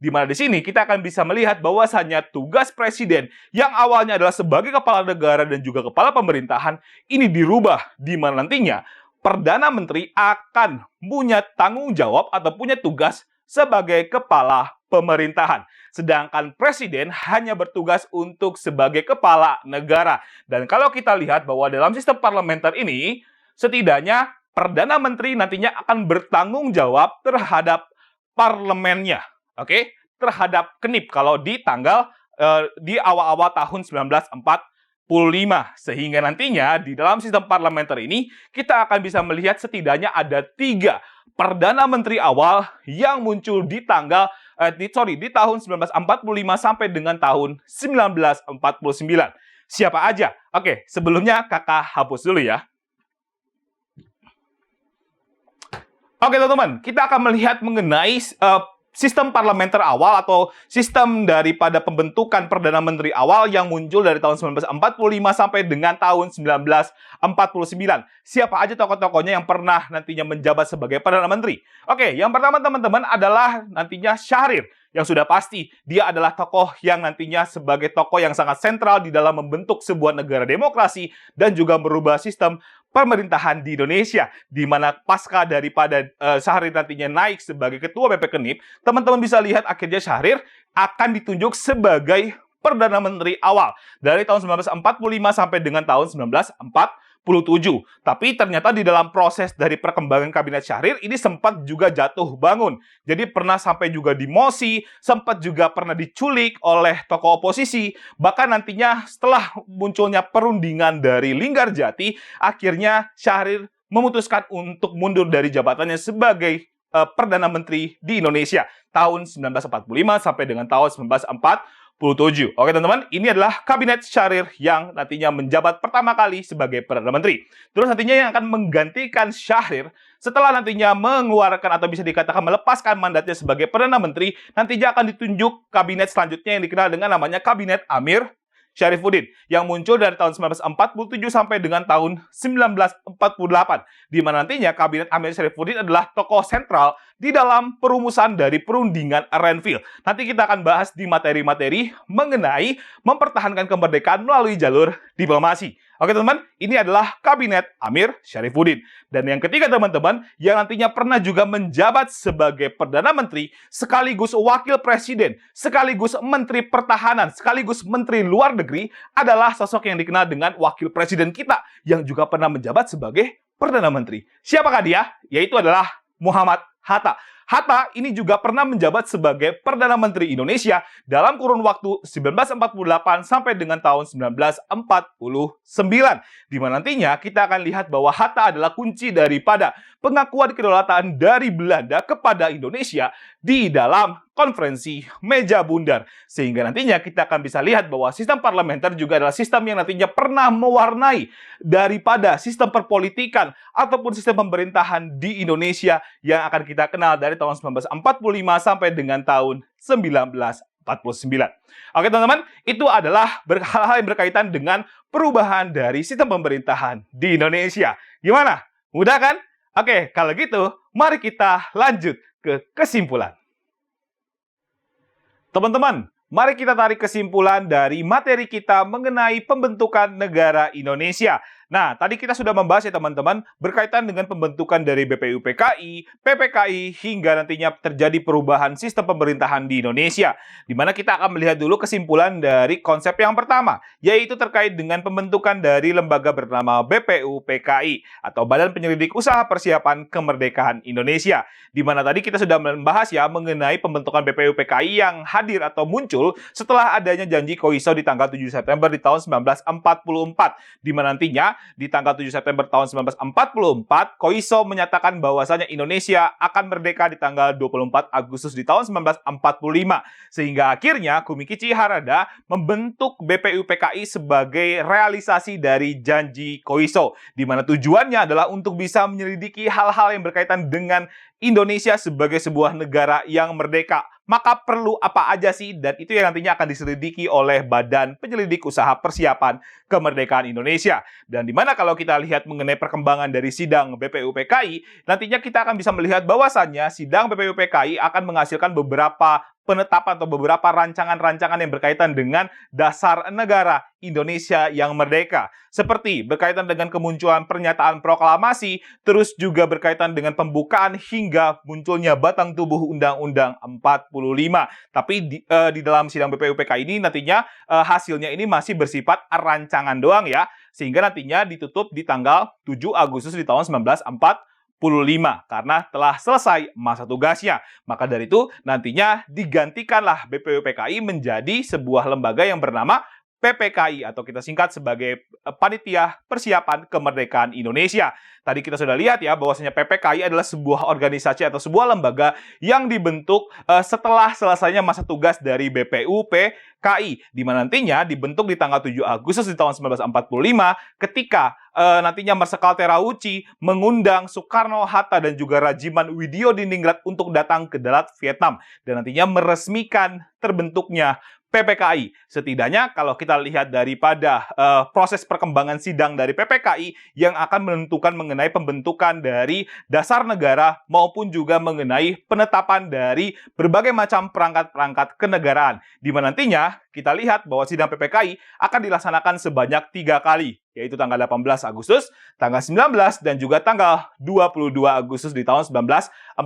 B: Di mana di sini kita akan bisa melihat bahwasannya tugas presiden yang awalnya adalah sebagai kepala negara dan juga kepala pemerintahan ini dirubah, di mana nantinya Perdana Menteri akan punya tanggung jawab atau punya tugas sebagai kepala pemerintahan. Sedangkan presiden hanya bertugas untuk sebagai kepala negara. Dan kalau kita lihat bahwa dalam sistem parlementer ini, setidaknya Perdana Menteri nantinya akan bertanggung jawab terhadap parlemennya. Oke, terhadap KNIP kalau di tanggal di awal-awal tahun 1945. Sehingga nantinya di dalam sistem parlementer ini kita akan bisa melihat setidaknya ada 3 Perdana Menteri awal yang muncul di tahun 1945 sampai dengan tahun 1949. Siapa aja? Oke, sebelumnya kakak hapus dulu ya. Oke teman-teman, kita akan melihat mengenai sistem parlementer awal atau sistem daripada pembentukan Perdana Menteri awal yang muncul dari tahun 1945 sampai dengan tahun 1949. Siapa aja tokoh-tokohnya yang pernah nantinya menjabat sebagai Perdana Menteri? Oke, yang pertama teman-teman adalah nantinya Syahrir. Yang sudah pasti, dia adalah tokoh yang nantinya sebagai tokoh yang sangat sentral di dalam membentuk sebuah negara demokrasi dan juga merubah sistem pemerintahan di Indonesia, di mana pasca daripada Syahrir nantinya naik sebagai ketua BPKNIP, teman-teman bisa lihat akhirnya Syahrir akan ditunjuk sebagai Perdana Menteri awal dari tahun 1945 sampai dengan tahun 1947. Tapi ternyata di dalam proses dari perkembangan kabinet Syahrir ini sempat juga jatuh bangun. Jadi pernah sampai juga dimosi, sempat juga pernah diculik oleh tokoh oposisi. Bahkan nantinya setelah munculnya perundingan dari Linggarjati, akhirnya Syahrir memutuskan untuk mundur dari jabatannya sebagai Perdana Menteri di Indonesia tahun 1945 sampai dengan tahun 1947. Oke teman-teman, ini adalah kabinet Syahrir yang nantinya menjabat pertama kali sebagai Perdana Menteri. Terus nantinya yang akan menggantikan Syahrir setelah nantinya mengeluarkan atau bisa dikatakan melepaskan mandatnya sebagai Perdana Menteri, nantinya akan ditunjuk kabinet selanjutnya yang dikenal dengan namanya Kabinet Amir Syarifuddin yang muncul dari tahun 1947 sampai dengan tahun 1948, di mana nantinya Kabinet Amir Syarifuddin adalah tokoh sentral di dalam perumusan dari perundingan Renville. Nanti kita akan bahas di materi-materi mengenai mempertahankan kemerdekaan melalui jalur diplomasi. Oke teman-teman, ini adalah Kabinet Amir Syarifuddin. Dan yang ketiga teman-teman, yang nantinya pernah juga menjabat sebagai Perdana Menteri, sekaligus Wakil Presiden, sekaligus Menteri Pertahanan, sekaligus Menteri Luar Negeri, adalah sosok yang dikenal dengan Wakil Presiden kita, yang juga pernah menjabat sebagai Perdana Menteri. Siapakah dia? Yaitu adalah Muhammad Hatta. Hatta ini juga pernah menjabat sebagai Perdana Menteri Indonesia dalam kurun waktu 1948 sampai dengan tahun 1949. Di mana nantinya kita akan lihat bahwa Hatta adalah kunci daripada pengakuan kedaulatan dari Belanda kepada Indonesia di dalam konferensi meja bundar. Sehingga nantinya kita akan bisa lihat bahwa sistem parlementer juga adalah sistem yang nantinya pernah mewarnai daripada sistem perpolitikan ataupun sistem pemerintahan di Indonesia yang akan kita kenal dari tahun 1945 sampai dengan tahun 1949. Oke teman-teman, itu adalah hal-hal yang berkaitan dengan perubahan dari sistem pemerintahan di Indonesia. Gimana? Mudah kan? Oke, kalau gitu mari kita lanjut ke kesimpulan. Teman-teman, mari kita tarik kesimpulan dari materi kita mengenai pembentukan negara Indonesia. Nah, tadi kita sudah membahas ya teman-teman, berkaitan dengan pembentukan dari BPUPKI, PPKI, hingga nantinya terjadi perubahan sistem pemerintahan di Indonesia. Di mana kita akan melihat dulu kesimpulan dari konsep yang pertama, yaitu terkait dengan pembentukan dari lembaga bernama BPUPKI, atau Badan Penyelidik Usaha Persiapan Kemerdekaan Indonesia. Di mana tadi kita sudah membahas ya mengenai pembentukan BPUPKI yang hadir atau muncul setelah adanya janji Koiso di tanggal 7 September di tahun 1944. Di mana nantinya di tanggal 7 September tahun 1944, Koiso menyatakan bahwasanya Indonesia akan merdeka di tanggal 24 Agustus di tahun 1945. Sehingga akhirnya Kumikichi Harada membentuk BPUPKI sebagai realisasi dari janji Koiso, di mana tujuannya adalah untuk bisa menyelidiki hal-hal yang berkaitan dengan Indonesia sebagai sebuah negara yang merdeka. Maka perlu apa aja sih? Dan itu yang nantinya akan diselidiki oleh Badan Penyelidik Usaha Persiapan Kemerdekaan Indonesia. Dan di mana kalau kita lihat mengenai perkembangan dari sidang BPUPKI, nantinya kita akan bisa melihat bahwasannya sidang BPUPKI akan menghasilkan beberapa penetapan atau beberapa rancangan-rancangan yang berkaitan dengan dasar negara Indonesia yang merdeka. Seperti berkaitan dengan kemunculan pernyataan proklamasi, terus juga berkaitan dengan pembukaan hingga munculnya batang tubuh Undang-Undang 45. Tapi di dalam sidang BPUPKI ini nantinya hasilnya ini masih bersifat rancangan doang ya. Sehingga nantinya ditutup di tanggal 7 Agustus di tahun 1945. karena telah selesai masa tugasnya. Maka dari itu nantinya digantikanlah BPUPKI menjadi sebuah lembaga yang bernama PPKI atau kita singkat sebagai Panitia Persiapan Kemerdekaan Indonesia. Tadi kita sudah lihat ya bahwasanya PPKI adalah sebuah organisasi atau sebuah lembaga yang dibentuk setelah selesainya masa tugas dari BPUPKI, di mana nantinya dibentuk di tanggal 7 Agustus di tahun 1945 ketika nantinya Marsikal Terauchi mengundang Soekarno-Hatta dan juga Rajiman Widyodiningrat untuk datang ke Dalat Vietnam dan nantinya meresmikan terbentuknya PPKI. Setidaknya kalau kita lihat daripada proses perkembangan sidang dari PPKI yang akan menentukan mengenai pembentukan dari dasar negara maupun juga mengenai penetapan dari berbagai macam perangkat-perangkat kenegaraan. Di mana nantinya kita lihat bahwa sidang PPKI akan dilaksanakan sebanyak 3 kali, yaitu tanggal 18 Agustus, tanggal 19, dan juga tanggal 22 Agustus di tahun 1945.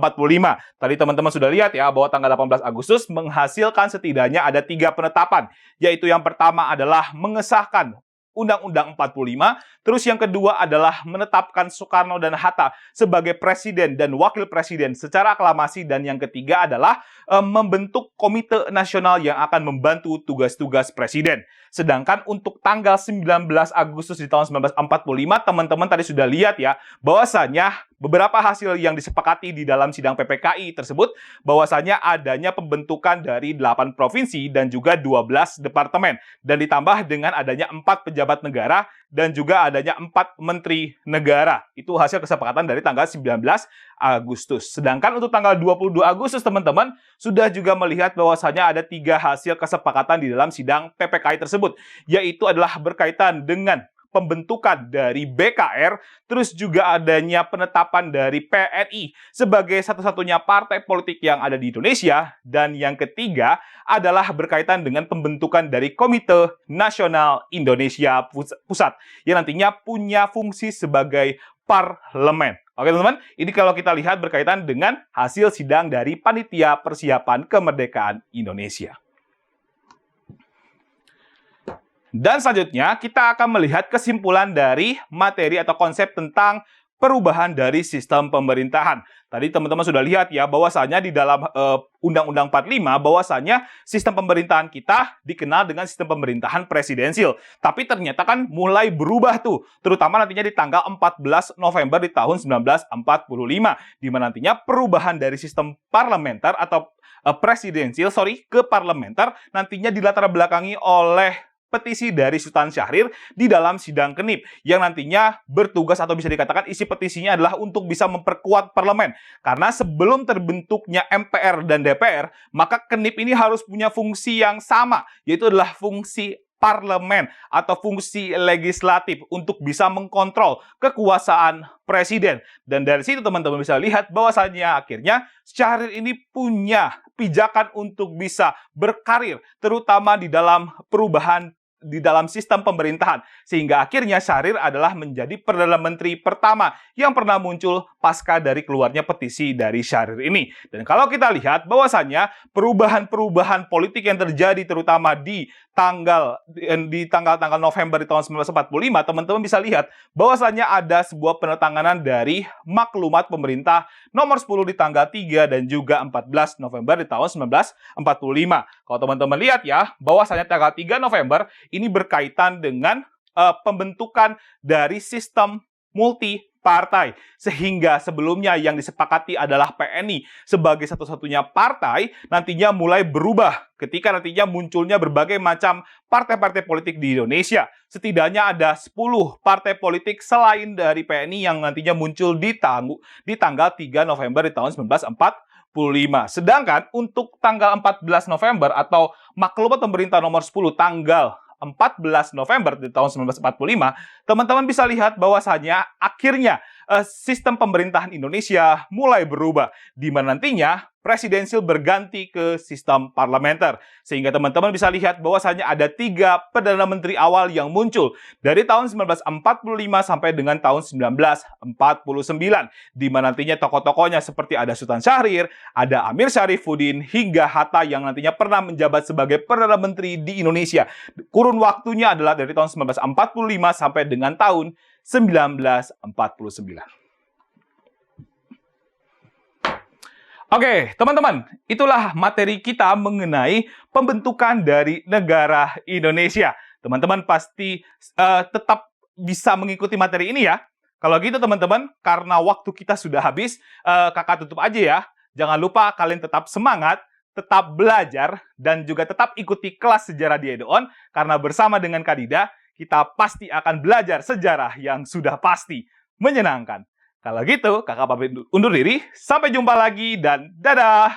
B: Tadi teman-teman sudah lihat ya bahwa tanggal 18 Agustus menghasilkan setidaknya ada 3 penetapan, yaitu yang pertama adalah mengesahkan Undang-Undang 45, terus yang kedua adalah menetapkan Soekarno dan Hatta sebagai presiden dan wakil presiden secara aklamasi, dan yang ketiga adalah membentuk komite nasional yang akan membantu tugas-tugas presiden. Sedangkan untuk tanggal 19 Agustus di tahun 1945, teman-teman tadi sudah lihat ya, bahwasanya beberapa hasil yang disepakati di dalam sidang PPKI tersebut, bahwasanya adanya pembentukan dari 8 provinsi dan juga 12 departemen, dan ditambah dengan adanya 4 pejabat negara dan juga adanya 4 menteri negara. Itu hasil kesepakatan dari tanggal 19 Agustus. Sedangkan untuk tanggal 22 Agustus, teman-teman sudah juga melihat bahwasanya ada 3 hasil kesepakatan di dalam sidang PPKI tersebut, yaitu adalah berkaitan dengan pembentukan dari BKR, terus juga adanya penetapan dari PNI sebagai satu-satunya partai politik yang ada di Indonesia, dan yang ketiga adalah berkaitan dengan pembentukan dari Komite Nasional Indonesia Pusat yang nantinya punya fungsi sebagai parlemen. Oke teman-teman, ini kalau kita lihat berkaitan dengan hasil sidang dari Panitia Persiapan Kemerdekaan Indonesia. Dan selanjutnya kita akan melihat kesimpulan dari materi atau konsep tentang perubahan dari sistem pemerintahan. Tadi teman-teman sudah lihat ya bahwasanya di dalam Undang-Undang 45 bahwasanya sistem pemerintahan kita dikenal dengan sistem pemerintahan presidensil. Tapi ternyata kan mulai berubah tuh, terutama nantinya di tanggal 14 November di tahun 1945, di mana nantinya perubahan dari sistem parlementer atau presidensil ke parlementer nantinya dilatar belakangi oleh petisi dari Sultan Syahrir di dalam sidang Kenip yang nantinya bertugas atau bisa dikatakan isi petisinya adalah untuk bisa memperkuat parlemen. Karena sebelum terbentuknya MPR dan DPR, maka Kenip ini harus punya fungsi yang sama, yaitu adalah fungsi parlemen atau fungsi legislatif untuk bisa mengkontrol kekuasaan presiden. Dan dari situ teman-teman bisa lihat bahwasannya akhirnya Syahrir ini punya pijakan untuk bisa berkarir terutama di dalam perubahan di dalam sistem pemerintahan, sehingga akhirnya Syahrir adalah menjadi Perdana Menteri pertama yang pernah muncul pasca dari keluarnya petisi dari Syahrir ini. Dan kalau kita lihat bahwasannya perubahan-perubahan politik yang terjadi terutama di tanggal November di tahun 1945, teman-teman bisa lihat bahwasannya ada sebuah penandatanganan dari maklumat pemerintah nomor 10 di tanggal 3 dan juga 14 November di tahun 1945. Kalau teman-teman lihat ya, bahwasannya tanggal 3 November ini berkaitan dengan pembentukan dari sistem multi partai, sehingga sebelumnya yang disepakati adalah PNI sebagai satu-satunya partai nantinya mulai berubah ketika nantinya munculnya berbagai macam partai-partai politik di Indonesia. Setidaknya ada 10 partai politik selain dari PNI yang nantinya muncul di tanggal 3 November di tahun 1945. Sedangkan untuk tanggal 14 November atau maklumat pemerintah nomor 10 tanggal 14 November di tahun 1945, teman-teman bisa lihat bahwasanya akhirnya sistem pemerintahan Indonesia mulai berubah, di mana nantinya presidensil berganti ke sistem parlementer. Sehingga teman-teman bisa lihat bahwasanya ada 3 Perdana Menteri awal yang muncul dari tahun 1945 sampai dengan tahun 1949, di mana nantinya tokoh-tokohnya seperti ada Sultan Syahrir, ada Amir Syarifuddin, hingga Hatta yang nantinya pernah menjabat sebagai Perdana Menteri di Indonesia. Kurun waktunya adalah dari tahun 1945 sampai dengan tahun 1949. Oke, teman-teman, itulah materi kita mengenai pembentukan dari negara Indonesia. Teman-teman pasti tetap bisa mengikuti materi ini ya. Kalau gitu teman-teman, karena waktu kita sudah habis, kakak tutup aja ya. Jangan lupa kalian tetap semangat, tetap belajar, dan juga tetap ikuti kelas sejarah di Edoon, karena bersama dengan Kadida, kita pasti akan belajar sejarah yang sudah pasti menyenangkan. Kalau gitu, kakak pamit undur diri. Sampai jumpa lagi dan dadah!